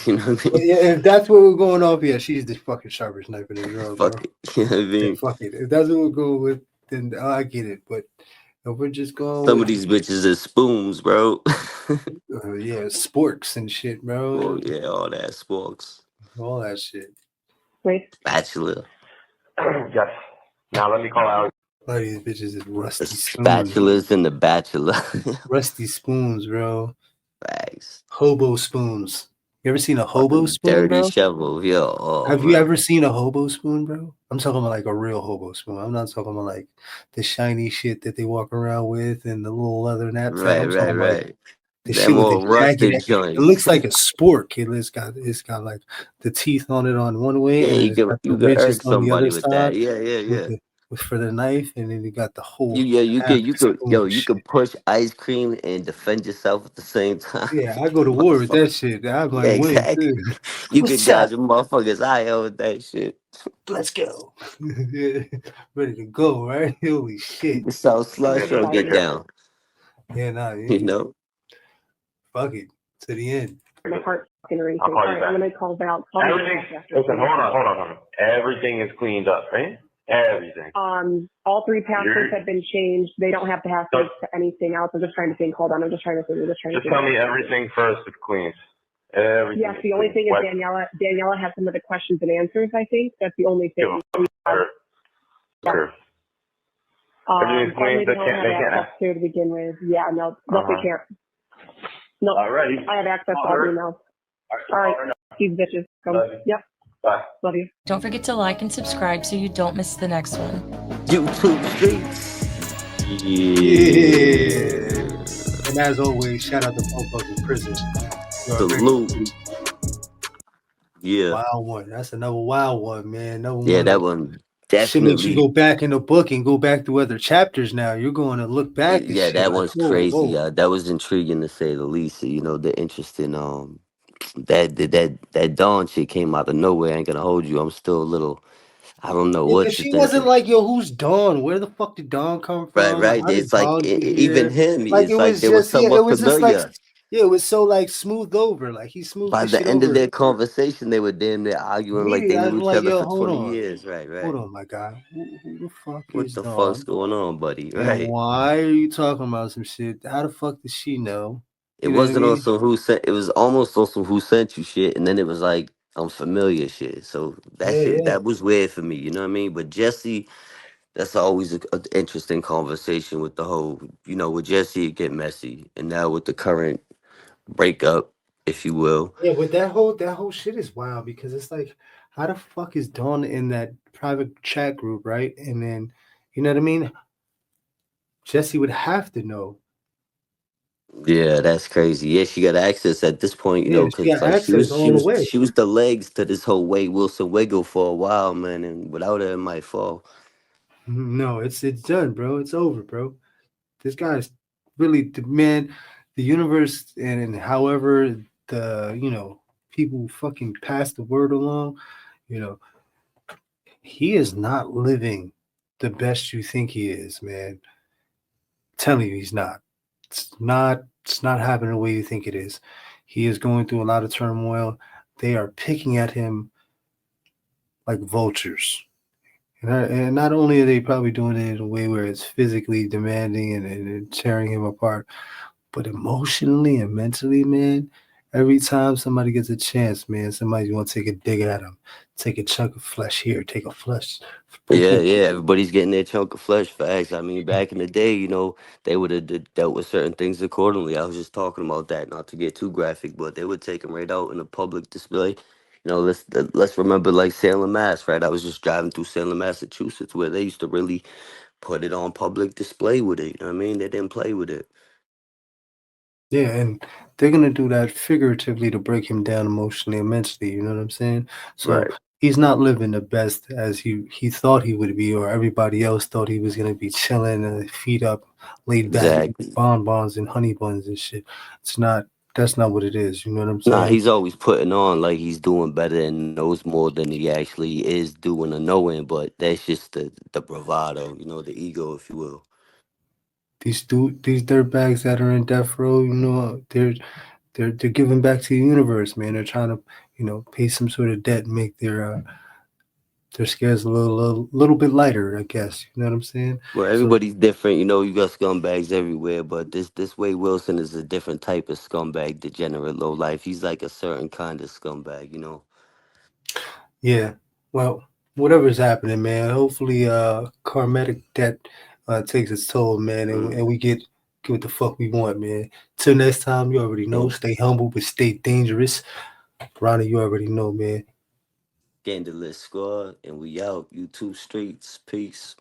You know what I mean? Yeah, if that's what we're going off, yeah, she's the fucking sharpest knife in the drawer, bro. Fuck it. You know what I mean? Yeah, fuck it. If that's what we're going with, then I get it. But if we're just going Some with of these bitches are spoons, bro. yeah, sporks and shit, bro. Oh yeah, all that sporks. All that shit. Wait. Spatula. Yes. Now let me call out. A lot of these bitches is rusty spoons. Spatulas and the bachelor. Rusty spoons, bro. Bags. Hobo spoons. You ever seen a hobo spoon, dirty bro? shovel, yo. Oh, Have you ever seen a hobo spoon, bro? I'm talking about like a real hobo spoon. I'm not talking about like the shiny shit that they walk around with and the little leather knapsack. Right. The That shit with the more jagged. rusted It joints. looks like a spork. It's got like the teeth on it on one way, Yeah, and then it's got the you could ridges irk on the somebody other with side that. Yeah. for the knife, and then you got the whole You half could spoon you shit. could push ice cream and defend yourself at the same time. Yeah, I go to war with Motherfucker. that shit. I Yeah, might win exactly. too. You could What's up? gouge a motherfucker's eye out with that shit. Let's go. Yeah, ready to go, right? Holy You shit. can sell slush or get down. Yeah, nah, You know? fuck it to the end. My heart fucking racing. I'll call you All right, back. I'm gonna call Val. Everything. Listen, hold on. Everything is cleaned up, right? Everything. All 3 passwords have been changed. They don't have to have to anything else. I'm just trying to think. Hold on. I'm just trying to think. Just tell me everything first is clean. Everything. Yes, the only thing is Daniela has some of the questions and answers, I think. That's the only thing. Sure. Everything's clean. They can't access to begin with. Yeah, no, they can't. No, Alright. I have access to all emails. All right, these bitches. Yep. Bye. Love you. Don't forget to like and subscribe so you don't miss the next one. YouTube streets. Yeah. And as always, shout out to motherfucking prison. Salute. Yeah. Wild one. That's another wild one, man. That one definitely. Shit makes you go back in the book and go back to other chapters now. You're going to look back. Yeah, shit that like, one's crazy. whoa. That was intriguing to say the least. You know, the interesting that Dawn shit came out of nowhere. I ain't gonna hold you. I'm still a little. I don't know what She to wasn't think. like, yo, who's Dawn? Where the fuck did Dawn come from? Right. How did It's like Dawn get even here? him. Like It's it like was they were just, yeah, somewhat it was just like, familiar. yeah, it was so like smoothed over. Like he smoothed By this the shit end of over. their conversation, they were damn near arguing like they Immediately, knew I'm each like, other yo, for hold 20 on. years. Right. Hold on, my guy. Who the fuck What is the fuck's Dawn? going on, buddy? And Right. why are you talking about some shit? How the fuck does she know? It You know what I wasn't mean? also who sent. It was almost also who sent you shit, and then it was like unfamiliar shit. So that shit Yeah. that was weird for me. You know what I mean? But Jesse, that's always an interesting conversation with the whole. You know, with Jesse it get messy, and now with the current breakup, if you will. Yeah, but that whole shit is wild because it's like, how the fuck is Dawn in that private chat group, right? And then, you know what I mean? Jesse would have to know. Yeah, that's crazy. Yeah, she got access at this point, you Yeah, know, she because got like access all the way. she was the legs to this whole Wade Wilson wiggle for a while, man, and without her, it might fall. No, it's done, bro. It's over, bro. This guy's really the man, the universe, and however people fucking pass the word along, you know, he is not living the best you think he is, man. I'm telling you, he's not. It's not happening the way you think it is. He is going through a lot of turmoil. They are picking at him like vultures. And not only are they probably doing it in a way where it's physically demanding and tearing him apart, but emotionally and mentally, man, every time somebody gets a chance, man, somebody's going to take a dig at him, take a chunk of flesh here, take a flesh. Yeah, everybody's getting their chunk of flesh. Facts. I mean, back in the day, you know, they would have dealt with certain things accordingly. I was just talking about that, not to get too graphic, but they would take them right out in a public display. You know, let's remember like Salem, Mass. Right? I was just driving through Salem, Massachusetts, where they used to really put it on public display with it. You know what I mean? They didn't play with it. Yeah, and they're gonna do that figuratively to break him down emotionally and mentally. You know what I'm saying? So Right. he's not living the best as he thought he would be, or everybody else thought he was gonna be chilling and feet up, laid back, Exactly. bonbons and honey buns and shit. It's not. That's not what it is. You know what I'm Nah, saying? he's always putting on like he's doing better and knows more than he actually is doing or knowing, but that's just the bravado, you know, the ego, if you will. These dirtbags that are in death row, you know, they're giving back to the universe, man. They're trying to, pay some sort of debt and make their scales a little bit lighter, I guess. You know what I'm saying? Well, So everybody's different, you know, you got scumbags everywhere, but this Wade Wilson is a different type of scumbag, degenerate, low life. He's like a certain kind of scumbag, you know. yeah, well, whatever's happening, man. Hopefully, karmatic debt takes its toll, man, and we get what the fuck we want, man. Till next time, you already know. Yeah. Stay humble, but stay dangerous. Ronnie, you already know, man. Scandalous Squad, and we out. YouTube streets. Peace.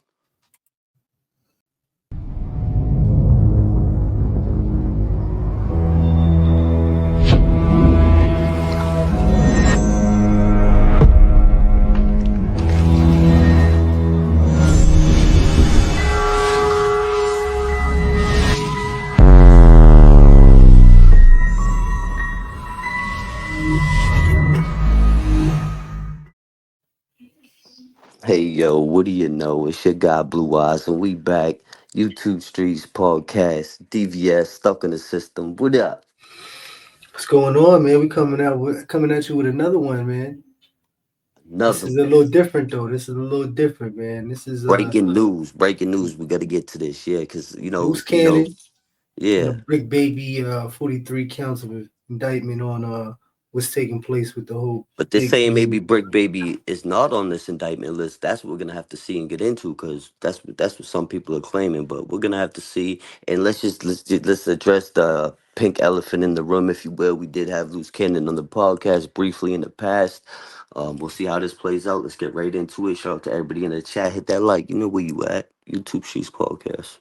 Yo, what do you know? It's your guy Blue Eyes, and we back. YouTube Streets Podcast, DVS, Stuck in the System. What up? What's going on, man? We coming at you with another one, man. Another This is a one. little different, though. This is a little different, man. This is Breaking news. Breaking news. We got to get to this, yeah, because loose cannon and a yeah. brick baby. 43 counts of indictment on what's taking place with the whole. But this Big saying U. maybe Brick Baby is not on this indictment list. That's what we're gonna have to see and get into, because that's what some people are claiming. But we're gonna have to see, and let's address the pink elephant in the room, if you will. We did have Loose Cannon on the podcast briefly in the past. We'll see how this plays out. Let's get right into it. Shout out to everybody in the chat. Hit that like. You know where you at. YouTube Sheets Podcast.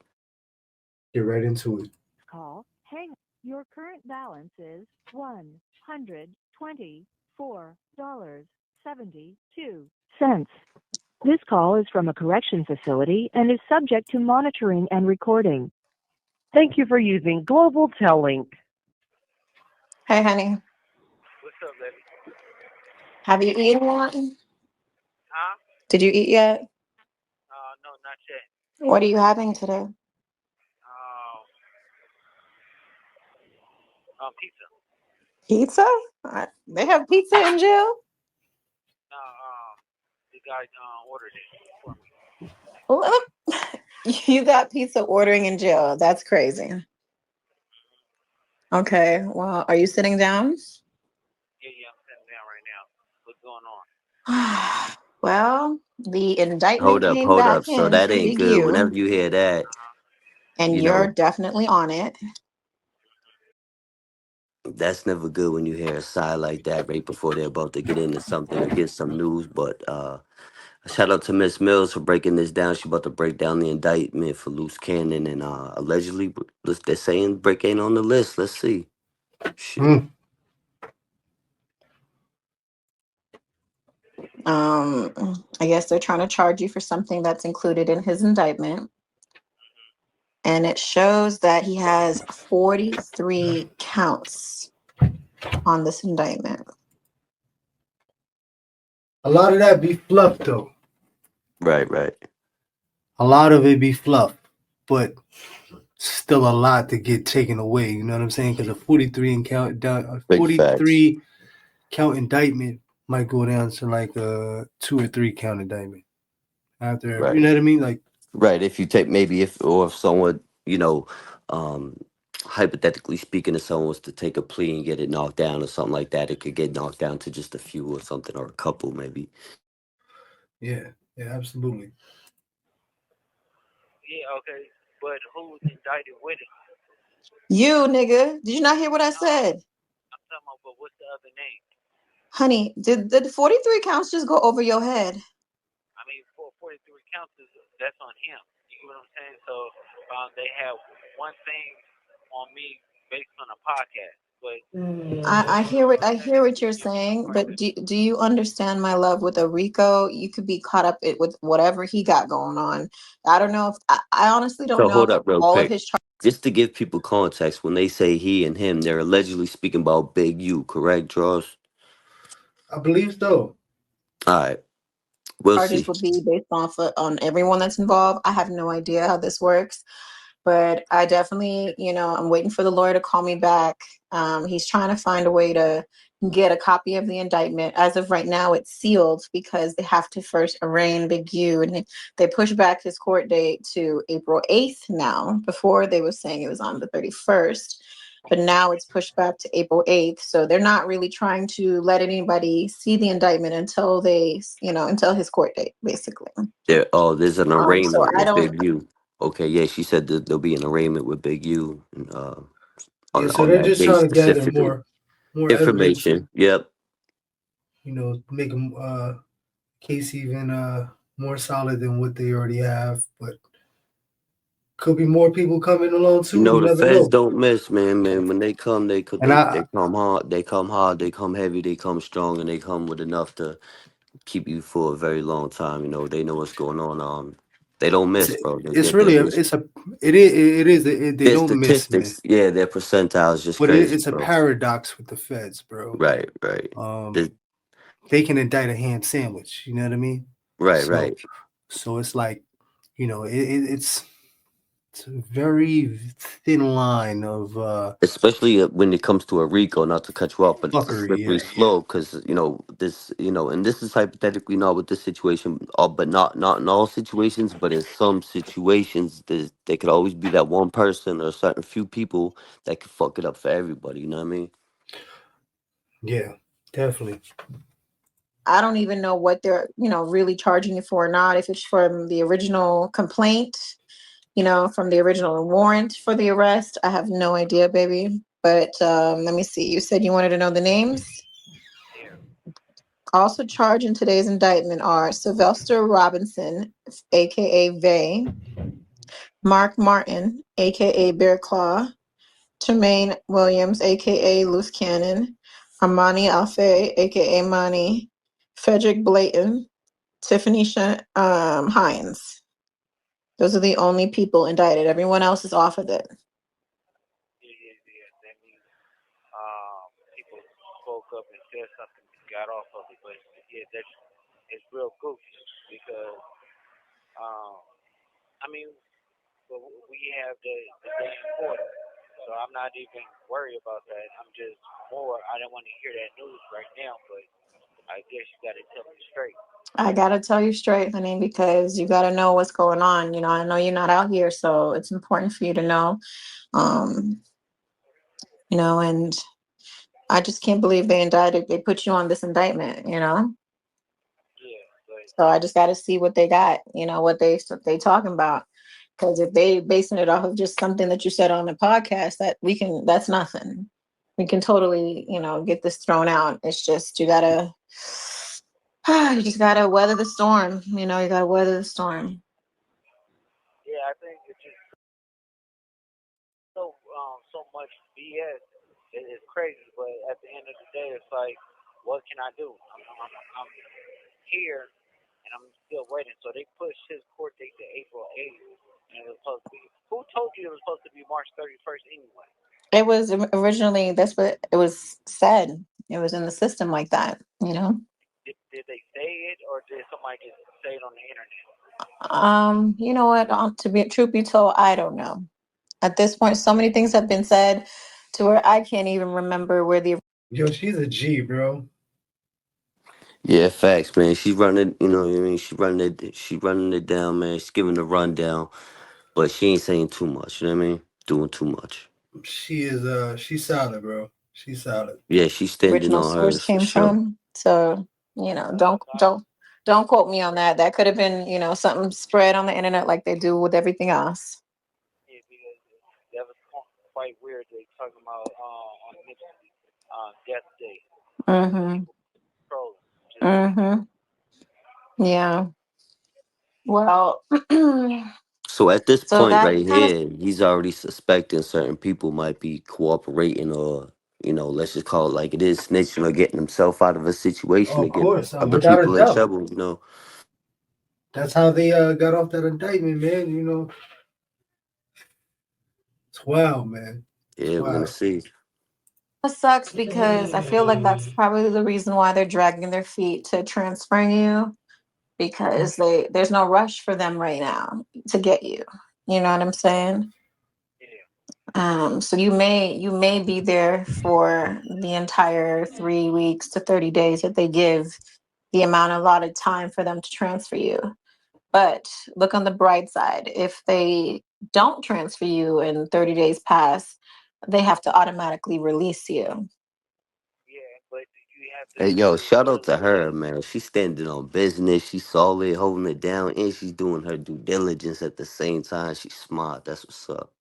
Get right into it. Call. Hang. Your current balance is $124.72. This call is from a correction facility and is subject to monitoring and recording. Thank you for using Global Tellink. Hey, honey. What's up, baby? Have you eaten yet? Huh? Did you eat yet? No, not yet. What are you having today? Pizza. Pizza? They have pizza in jail? No, the guy ordered it for me. Well, you got pizza ordering in jail. That's crazy. Okay, well, are you sitting down? Yeah, I'm sitting down right now. What's going on? Well, the indictment Hold came back up. So in that for ain't Big good. U, Whenever you hear that, and you you're know. definitely on it. That's never good when you hear a side like that right before they're about to get into something or get some news. But shout out to Miss Mills for breaking this down. She about to break down the indictment for Loose Cannon, and allegedly they're saying Brick ain't on the list. Let's see. Shit. I guess they're trying to charge you for something that's included in his indictment. And it shows that he has 43 counts on this indictment. A lot of that be fluff, though. Right. A lot of it be fluff, but still a lot to get taken away. You know what I'm saying? Because a 43 count indictment might go down to like a 2 or 3 count indictment after. Right. You know what I mean? Like, right. If you take if someone, hypothetically speaking, if someone was to take a plea and get it knocked down or something like that, it could get knocked down to just a few or something, or a couple maybe. Yeah, absolutely. Yeah, okay. But who's indicted with it? You, nigga. Did you not hear what I said? I'm talking about, but what's the other name? Honey, did the 43 counts just go over your head? I mean, 43 counts, that's on him. You get what I'm saying? So they have one thing on me based on a podcast. But I hear what you're saying, but do you understand, my love? With a RICO, you could be caught up with whatever he got going on. I don't know if I honestly don't know. Hold up real all quick. of his charges. Just to give people context, when they say he and him, they're allegedly speaking about Big U, correct, Draws? I believe so. All right. We'll Charges see. will be based on everyone that's involved. I have no idea how this works, but I definitely, I'm waiting for the lawyer to call me back. He's trying to find a way to get a copy of the indictment. As of right now, it's sealed because they have to first arraign Big U, and they pushed back his court date to April 8th now. Before, they were saying it was on the 31st. But now it's pushed back to April 8th. So they're not really trying to let anybody see the indictment until until his court date, basically. There's an arraignment So I with don't. Big U. Okay, yeah, she said that there'll be an arraignment with Big U, and, So on they're that just day trying to gather specifically. more evidence. Information. Yep. Make them case even more solid than what they already have, but could be more people coming along too. You The never feds know. don't miss, man. When they come, they come hard. They come hard. They come heavy. They come strong, and they come with enough to keep you for a very long time. They know what's going on. They don't miss, bro. It is. They their don't miss, man. statistics. Yeah, their percentiles just But crazy, it's a bro. paradox with the feds, bro. Right. They can indict a ham sandwich. You know what I mean? Right. So it's like, it's a very thin line of Especially when it comes to a RICO, not to cut you off, but it's a fuckery. slippery Yeah, slope because this, and this is hypothetically not with this situation, but not in all situations, but in some situations, there could always be that one person or a certain few people that could fuck it up for everybody. You know what I mean? yeah, definitely. I don't even know what they're, really charging you for or not. If it's from the original complaint, from the original warrant for the arrest, I have no idea, baby. But let me see. You said you wanted to know the names. Also charged in today's indictment are Sylvester Robinson, aka Vay, Mark Martin, aka Bear Claw, Tremaine Williams, aka Loose Cannon, Armani Alfe, aka Money, Frederick Blayton, Tiffany Hines. Those are the only people indicted. Everyone else is off of it. Yeah. That means people spoke up and said something and got off of it. But yeah, it's real goofy because I mean, we have the day in court, so I'm not even worried about that. I'm just more. I don't want to hear that news right now, but I guess you got to tell me straight. I gotta tell you straight, honey, because you gotta know what's going on. I know you're not out here, so it's important for you to know. Um, and I just can't believe they put you on this indictment, Yeah, but So I just gotta see what they got, what they talking about. Because if they basing it off of just something that you said on the podcast, that's nothing. We can totally, get this thrown out. It's just you just gotta weather the storm. You gotta weather the storm. yeah, I think it's just so much BS. It's crazy, but at the end of the day, it's like, what can I do? I'm here, and I'm still waiting. So they pushed his court date to April 8th, and it was supposed to be. Who told you it was supposed to be March 31st anyway? It was originally, that's what it was said. It was in the system like that. Did they say it, or did somebody just say it on the internet? You know what? To be truth be told, I don't know. At this point, so many things have been said to where I can't even remember where the. Yo, she's a G, bro. Yeah, facts, man. She's running. You know what I mean? She running it down, man. She's giving the rundown, but she ain't saying too much. You know what I mean? Doing too much. She's solid, bro. She's solid. Yeah, she's standing Original on source hers for came sure. from. So, don't quote me on that. That could have been, something spread on the internet like they do with everything else. Yeah, because that was quite weird. They talking about on Nipsey death day. Mm-hmm. People trolling. Just Mm-hmm. Yeah. Well, So at this so point that right kind of. here, he's already suspecting certain people might be cooperating or, let's just call it like it is, snitching or getting himself out of a situation Oh, to of get course, other without a people in doubt. trouble. That's how they got off that indictment, man. It's wild, man. It's Yeah, we're gonna wild. see. It sucks because I feel like that's probably the reason why they're dragging their feet to transfer you because there's no rush for them right now to get you. You know what I'm saying? So you may be there for the entire 3 weeks to 30 days that they give the amount allotted time for them to transfer you. But look on the bright side. If they don't transfer you and 30 days pass, they have to automatically release you. yeah, but you have to Hey, yo, do shout out the to her, man. She's standing on business. She's solid, holding it down, and she's doing her due diligence at the same time. She's smart. That's what's up.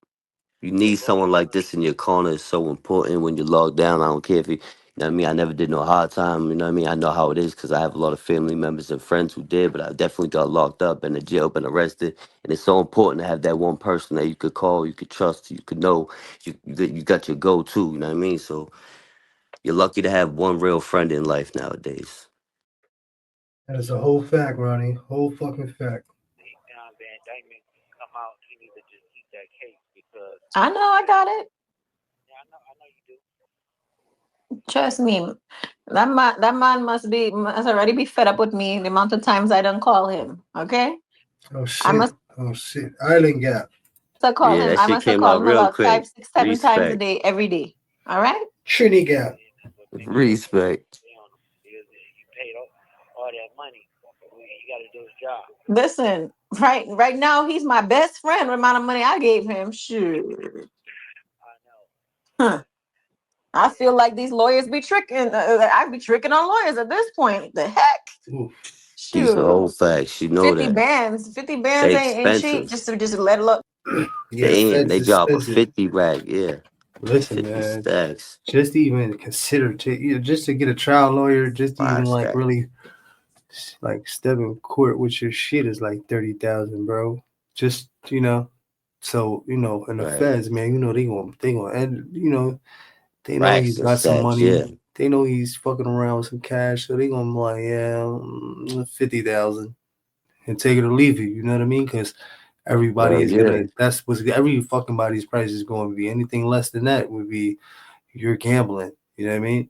You yeah, need most someone like this in your corner. It's so important when you're locked down. I don't care if you know what I mean. I never did no hard time. You know what I mean. I know how it is because I have a lot of family members and friends who did, but I definitely got locked up, been in jail, been arrested, and it's so important to have that one person that you could call, you could trust, you could know, you got your go-to. You know what I mean. So you're lucky to have one real friend in life nowadays. That is a whole fact, Ronnie. Whole fucking fact. the indictment come out. He needs to just eat that case because I know I got it. yeah, I know you do. Trust me. That man must already be fed up with me the amount of times I don't call him. Okay? Oh I shit. must Oh shit. Island Gap. have called Yeah, him. that I shit must have came called out him real about quick. 5, 6, 7 times a Respect. day, every day. All right. Trinity Gap. Respect. You paid all that money. You got to do his job. Listen, right now he's my best friend. The amount of money I gave him, shoot. I know. Huh. I feel like these lawyers be tricking. I be tricking on lawyers at this point. The heck, Oof. These are shoot. old facts. You know 50 that. bands, 50 bands They ain't cheap. expensive. Just let it look. Yeah, the Damn, Fed's they drop a expensive. 50 rack. Yeah. Listen, 50 man. stacks. Just to even consider just to get a trial lawyer, just to even 5 like stacks. really like step in court with your shit is like 30,000, bro. Just so and the Right. feds, man, they gonna, and they know Racks he's and got some stacks. Yeah. money. They know he's fucking around with some cash, so they gonna be like, yeah, 50,000, and take it or leave it. You know what I mean? Because everybody is Yeah. gonna. That's what's every fucking body's price is going to be. Anything less than that would be you're gambling. You know what I mean?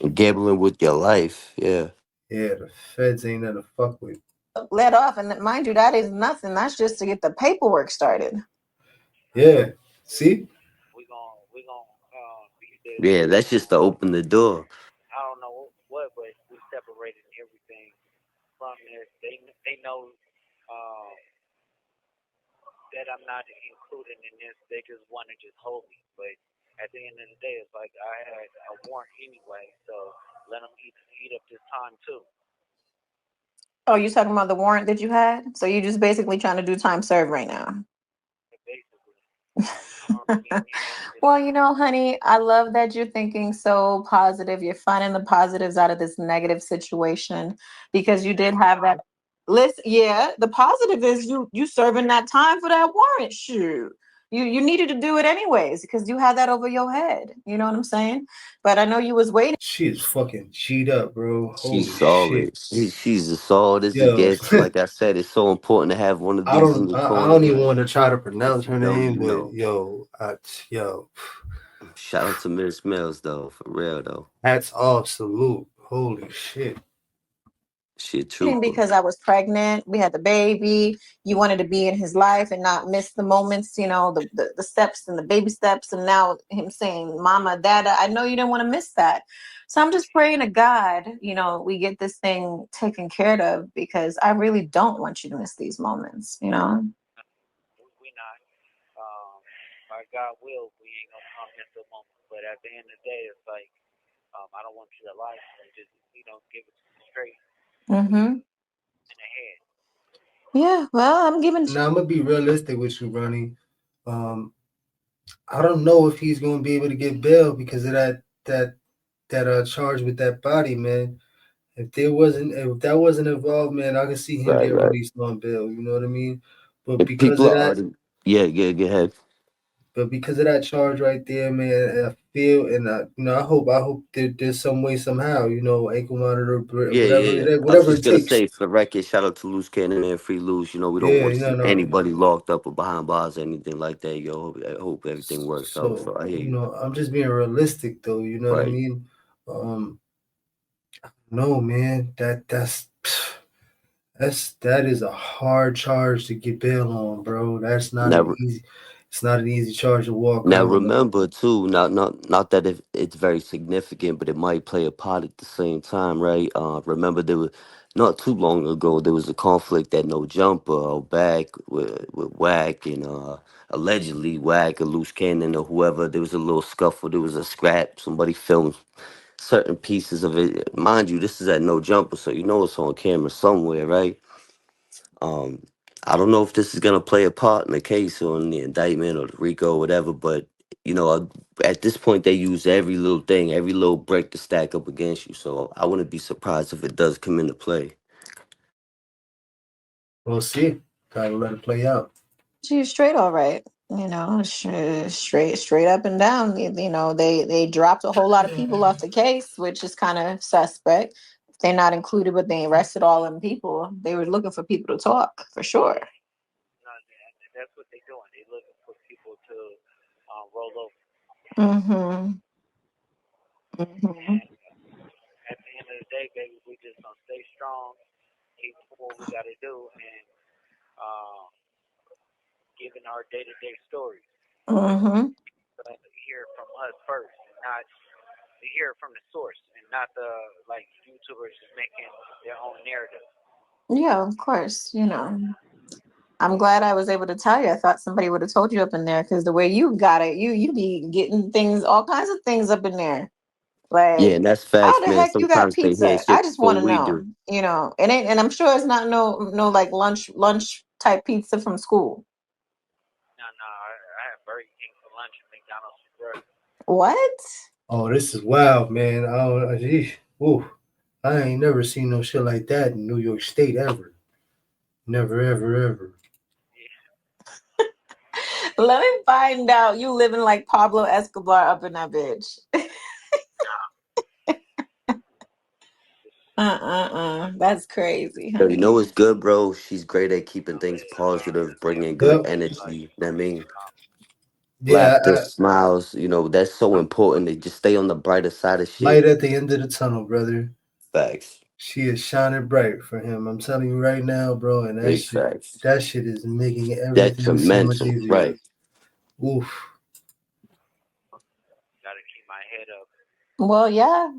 And gambling with your life. Yeah. Yeah, the feds ain't nothing to fuck with. Let off, and mind you, that is nothing. That's just to get the paperwork started. Yeah. See? We gonna Yeah, that's just to open the door. I don't know what, but we separated everything from this. They know that I'm not included in this. They just want to just hold me. But at the end of the day, it's like I had a warrant anyway, so let them eat up this time too. Oh, you talking about the warrant that you had? So you just basically trying to do time served right now. Well, honey, I love that you're thinking so positive. You're finding the positives out of this negative situation because you did have that. Listen, yeah, the positive is you serving that time for that warrant. Shoot, you needed to do it anyways because you had that over your head. You know what I'm saying? But I know you was waiting. She is fucking cheat up, bro. She's Holy shit. solid. She's as solid as it Yo, gets. Like I said, it's so important to have one of I these in don't your I, I corner, don't even man. want to try to If pronounce you her know, name, you but know. yo, Shout out to Miss Mills though, for real though. hats off, salute. Holy shit. She a trooper. Because I was pregnant. We had the baby. You wanted to be in his life and not miss the moments, the steps and the baby steps. And now him saying, Mama, Dada, I know you didn't want to miss that. So I'm just praying to God, we get this thing taken care of because I really don't want you to miss these moments, We not. By God will, we ain't gonna miss the moment. But at the end of the day, it's like I don't want you to lie and just give it to me straight. Mm-hmm. In the head. Yeah, well, I'm giving. Now I'm gonna be realistic with you, Ronnie. I don't know if he's gonna be able to get bail because of that charge with that body, man. If that wasn't involved, man, I can see him Right, get right. released on bail. You know what I mean? But And because people of are that, already go ahead. but because of that charge right there, man, I feel and I hope there's some way somehow, ankle monitor, Yeah. I was whatever just it gonna takes. say for the record, shout out to Loose Cannon Man, Free Loose. We don't Yeah, want to see no. anybody locked up or behind bars or anything like that. I hope everything works out. So So I hear you. I'm just being realistic though. You know what I Right. mean? No, man, that is a hard charge to get bail on, bro. That's not an Now easy. It's not an easy charge to walk Now out of. remember too, not that it's very significant, but it might play a part at the same time, right? Remember there was not too long ago there was a conflict at No Jumper back with Whack and allegedly Whack or Loose Cannon or whoever. There was a little scuffle. There was a scrap. Somebody filmed certain pieces of it. Mind you, this is at No Jumper, so you know it's on camera somewhere, right? Um, I don't know if this is gonna play a part in the case or in the indictment or the RICO or whatever, but at this point they use every little thing, every little brick to stack up against you. So I wouldn't be surprised if it does come into play. We'll see. Gotta let it play out. She's straight, all right. Straight up and down. They dropped a whole lot of people off the case, which is kind of suspect. If they're not included, but they arrested all them people. They were looking for people to talk for sure. No, that's what they're doing. They're looking for people to roll over. Mm-hmm. And at the end of the day, baby, we just gonna stay strong keep doing what we got to do and giving our day-to-day stories. Mm-hmm. Hear from us first, and not hear from the source, and not the like YouTubers just making their own narrative. Yeah, of course. I'm glad I was able to tell you. I thought somebody would have told you up in there because the way you got it, you be getting things, all kinds of things up in there. Yeah, Like, and that's how facts, the man. heck you got Sometimes they hear pizza? shit I just before want to we know. do. And I'm sure it's not no like lunch type pizza from school. No, I had Burger King for lunch and McDonald's for breakfast. What? Oh, this is wild, man. Ooh, I ain't never seen no shit like that in New York State ever. Never, ever, ever. Let me find out you living like Pablo Escobar up in that bitch. That's crazy, Yo, you honey. know what's good, bro? She's great at keeping things positive, bringing good Yep. energy. You know what I mean? Yeah, Laughter, smiles, that's so important. To just stay on the brighter side of light shit. at the end of the tunnel, brother. Facts. She is shining bright for him. I'm telling you right now, bro. And Big facts. that shit is making everything so much Detrimental, easier. right? Oof. Gotta keep my head up. Well, yeah,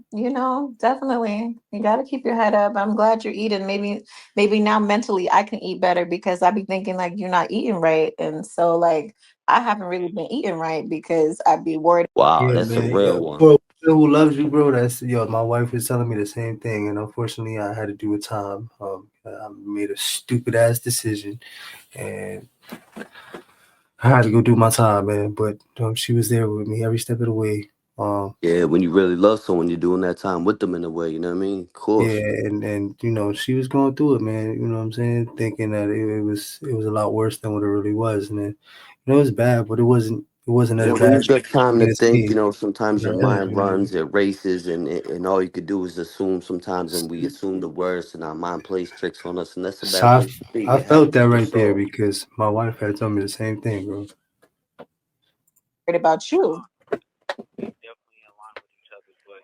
definitely. You got to keep your head up. I'm glad you're eating. Maybe now mentally I can eat better because I be thinking like you're not eating right. And so like I haven't really been eating right because I'd be worried. Wow, Yeah, that's a man. Yeah, real one. bro. Who loves you, bro? That's my wife was telling me the same thing, and unfortunately, I had to do a time. I made a stupid ass decision, and I had to go do my time, man. But she was there with me every step of the way. Yeah, when you really love someone, you're doing that time with them in a way. You know what I mean? Of Yeah, course. and she was going through it, man. You know what I'm saying? Thinking that it was a lot worse than what it really was, and then it was bad, but it wasn't as Yeah, when bad you get time to against think, me. sometimes your Her energy mind level. runs, it races, and all you could do is assume sometimes, and we assume the worst, and our mind plays tricks on us, and that's a So bad place to be. I It felt happens that for right there sure. because my wife had told me the same thing, bro. about you. We definitely align with each other, but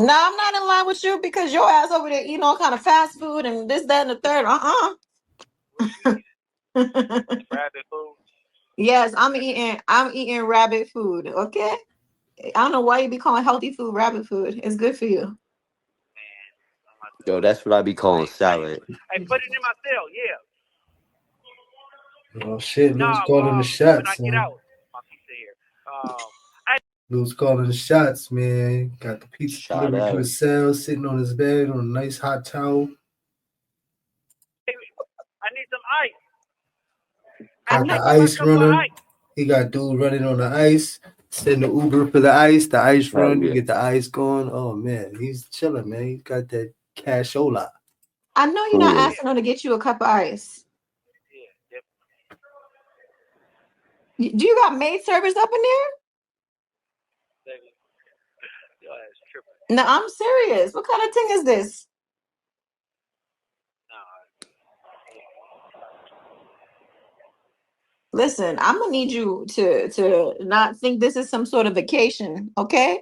No, I'm not in line with you because your ass over there eating all kind of fast food and this, that, and the third. what you eating? Rabbit food? Yes, I'm eating rabbit food. Okay. I don't know why you be calling healthy food rabbit food. It's good for you. Man, I'm about to Yo, that's what I be calling salad. hey, put it in my cell, yeah. Oh shit, No, Lou's calling the when I shots, get man. out, my pizza here. Lou's calling the shots, man. Got the pizza Shout delivered to out. his cell, sitting on his bed on a nice hot towel. I need some ice. Got the ice runner. He got dude running on the ice. Send the Uber for the ice Hell run, you yeah. get the ice going. Oh man, he's chilling, man. He got that cashola. I know you're not Cool. asking her to get you a cup of ice. Yeah, Do you got maid service up in there? Your ass tripping. No, I'm serious. What kind of thing is this? Listen, I'm gonna need you to not think this is some sort of vacation, okay?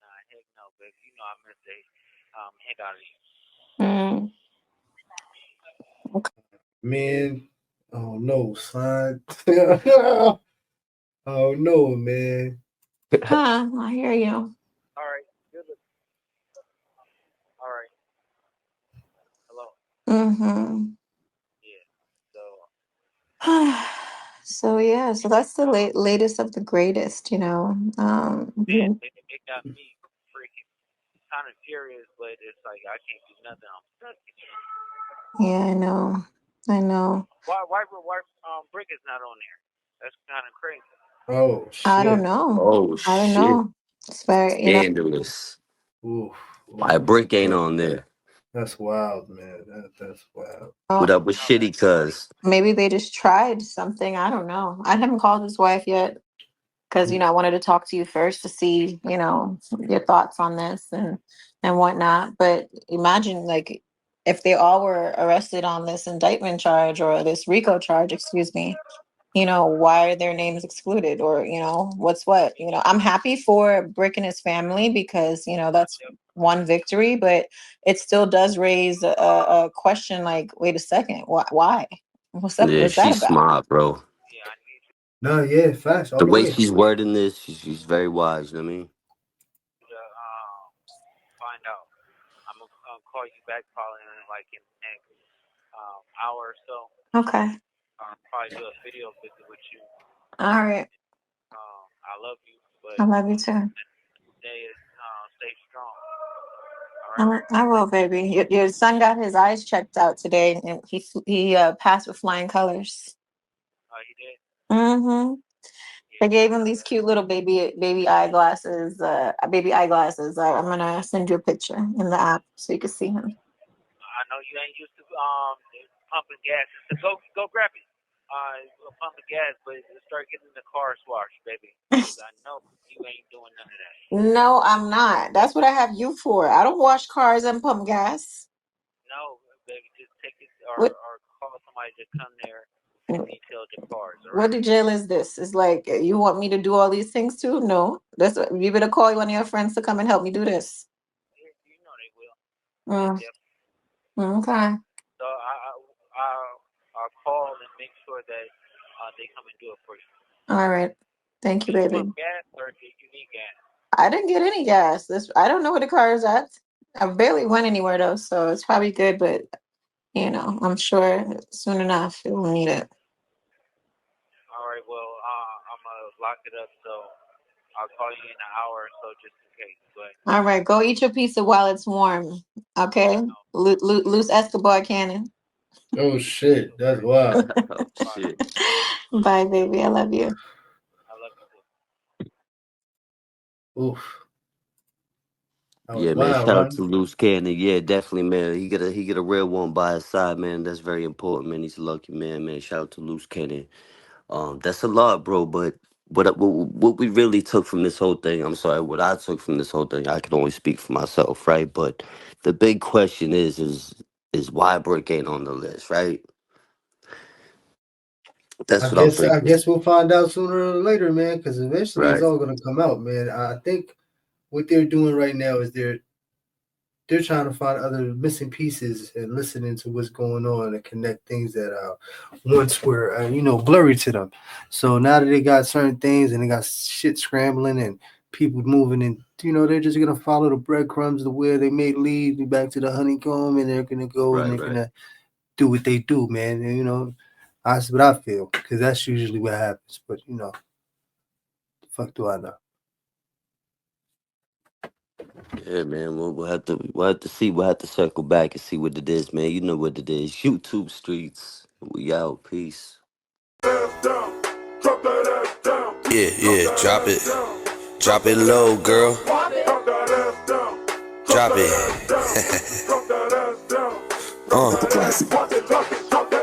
Nah, heck no, baby. You know I miss the heck out of you. Okay. Man, oh no, son. Oh no, man. Huh, I hear you. All right, good look. All right. Hello. Mm-hmm. Yeah. So yeah, so that's the latest of the greatest, Man, it got me freaking kind of furious, but it's like I can't do nothing. I'm stuck. Yeah, I know. Why Brick is not on there? That's kind of crazy. Oh I don't shit. know. Oh I don't shit. know. It's very, Scandalous. Oof. Why Brick ain't on there? That's wild, man. That's wild. What up with Shitty Cuz? maybe they just tried something. I don't know. I haven't called his wife yet because I wanted to talk to you first to see your thoughts on this and whatnot. But imagine like if they all were arrested on this indictment charge or this RICO charge, excuse me. why are their names excluded, or, what's what? I'm happy for Brick and his family because, that's one victory, but it still does raise a question like, wait a second, why? What's up? Yeah, What's that she's about? smart, bro. No, yeah, facts all The the way way. she's wording this, she's very wise. You know what I mean? Find out. I'm gonna call you back probably in like in the next hour or so. Okay. Probably do a video visit with you. All right. I love you, but I love you too. stay strong. All right. I will, baby. Your son got his eyes checked out today, and he passed with flying colors. Oh, he did. Mm-hmm. I gave him these cute little baby eyeglasses. Baby eyeglasses. I'm gonna send you a picture in the app so you can see him. I know you ain't used to pumping gas. Go grab it. Pumping gas, but start getting the cars washed, baby. I know you ain't doing none of that. No, I'm not. That's what I have you for. I don't wash cars and pump gas. No, baby, just take it or call somebody to come there and detail the cars. Right? What the jail is this? It's like you want me to do all these things too? No, you better call one of your friends to come and help me do this. Yeah, you know they will. Okay. So I'll call and make sure that they come and do it for you. All right. Thank you, baby. You want gas or do you need gas? I didn't get any gas. I don't know where the car is at. I barely went anywhere though, so it's probably good. But I'm sure soon enough it will need it. All right. Well, I'm gonna lock it up, so I'll call you in an hour or so just in case. But all right, go eat your pizza while it's warm. Okay. Loose Escobar cannon. Oh shit, that's wild. Oh shit. Bye, baby. I love you. I love you too. Oof. Yeah, man. Shout out to Loose Cannon. Yeah, definitely, man. He get a real one by his side, man. That's very important, man. He's a lucky man, man. Shout out to Loose Cannon. That's a lot, bro. But what we really took from this whole thing, I'm sorry, what I took from this whole thing, I can only speak for myself, right? But the big question is why Brick ain't on the list, right? That's what I'm thinking. I guess we'll find out sooner or later, man. Because eventually it's Right. all gonna come out, man. I think what they're doing right now is they're trying to find other missing pieces and listening to what's going on and connect things that once were blurry to them. So now that they got certain things and they got shit scrambling and people moving, and they're just gonna follow the breadcrumbs to where they may lead back to the honeycomb, and they're gonna go and they're gonna do what they do, man. And that's what I feel, because that's usually what happens. But the fuck do I know? Yeah, man. We'll have to see. We'll have to circle back and see what it is, man. You know what it is. YouTube streets. We out. Peace. Yeah, drop it. Drop it low, girl. Drop it.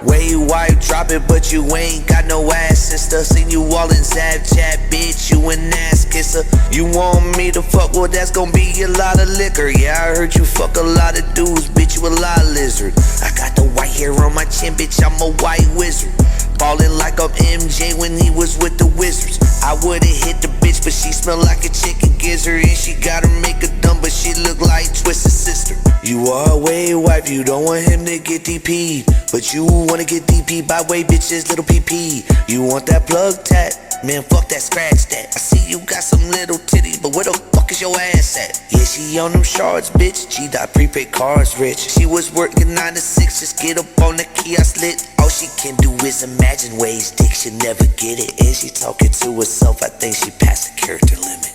Way white, drop it, but you ain't got no ass, sister. Seen you all in Snapchat, bitch, you an ass kisser. You want me to fuck, well that's gonna be a lot of liquor. Yeah, I heard you fuck a lot of dudes, bitch, you a lot lizard. I got the white hair on my chin, bitch, I'm a white wizard. Ballin' like I'm MJ when he was with the Wizards. I would've hit the bitch, but she smell like a chicken gizzard. And she got her makeup done, but she look like Twisted Sister. You are a way wife, you don't want him to get DP'd, but you wanna get DP'd by way bitches, little PP. You want that plug tat? Man, fuck that, scratch that. I see you got some little titties, but where the fuck is your ass at? Yeah, she on them shards, bitch. She got prepaid cards, rich. She was working 9 to 6, just get up on the kiosk lit. All she can do is imagine ways dick should never get it. And she talking to herself, I think she passed the character limit.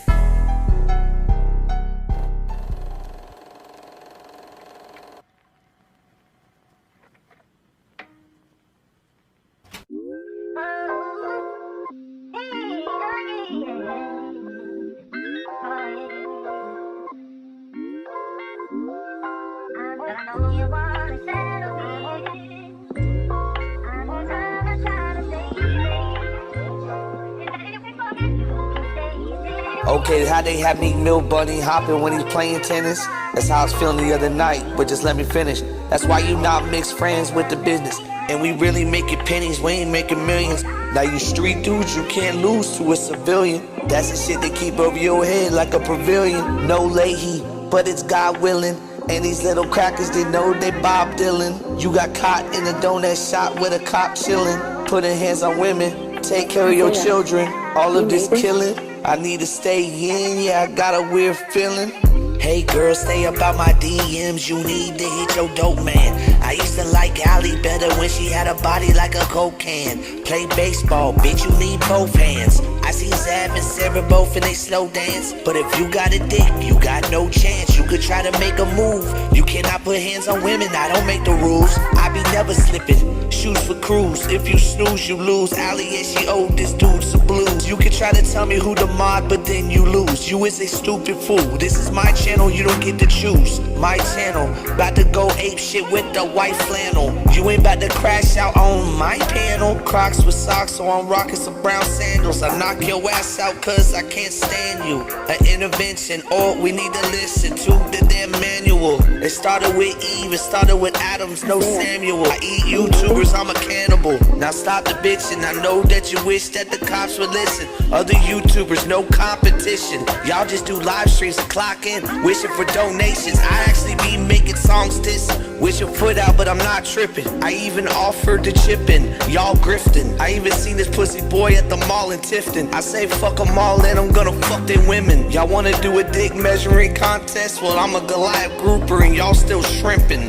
Okay, how they have Meek Mill Bunny hopping when he's playing tennis? That's how I was feeling the other night, but just let me finish. That's why you not mixed friends with the business. And we really making pennies, we ain't making millions. Now you street dudes, you can't lose to a civilian. That's the shit they keep over your head like a pavilion. No Leahy, but it's God willing. And these little crackers, they know they Bob Dylan. You got caught in a donut shop with a cop chillin'. Putting hands on women, take care of your children. All of this killing, I need to stay in, yeah, I got a weird feeling. Hey girl, stay about my DMs, you need to hit your dope man. I used to like Allie better when she had a body like a Coke can. Play baseball, bitch, you need both hands. I see Zav and Sarah both and they slow dance. But if you got a dick, you got no chance. You could try to make a move. You cannot put hands on women, I don't make the rules. I be never slipping, shoes for cruise. If you snooze, you lose. Allie and she owed this dude some blues. You can try to tell me who the mod, but then you lose. You is a stupid fool. This is my channel, you don't get to choose. My channel, about to go ape shit with the white flannel. You ain't about to crash out on my panel. Crocs with socks, so I'm rocking some brown sandals. I knock your ass out cause I can't stand you. An intervention, or we need to listen to the damn manual. It started with Eve, it started with Adams, no Samuel. I eat YouTubers, I'm a cannibal. Now stop the bitching, I know that you wish that the cops would listen. Other YouTubers, no competition. Y'all just do live streams and clock in, wishing for donations. I actually be making songs this, wish your foot out, but I'm not tripping. I even offered to chip in, y'all grifting. I even seen this pussy boy at the mall in Tifton. I say fuck them all and I'm gonna fuck them women. Y'all wanna do a dick measuring contest? Well, I'm a Goliath grouper and y'all still shrimping.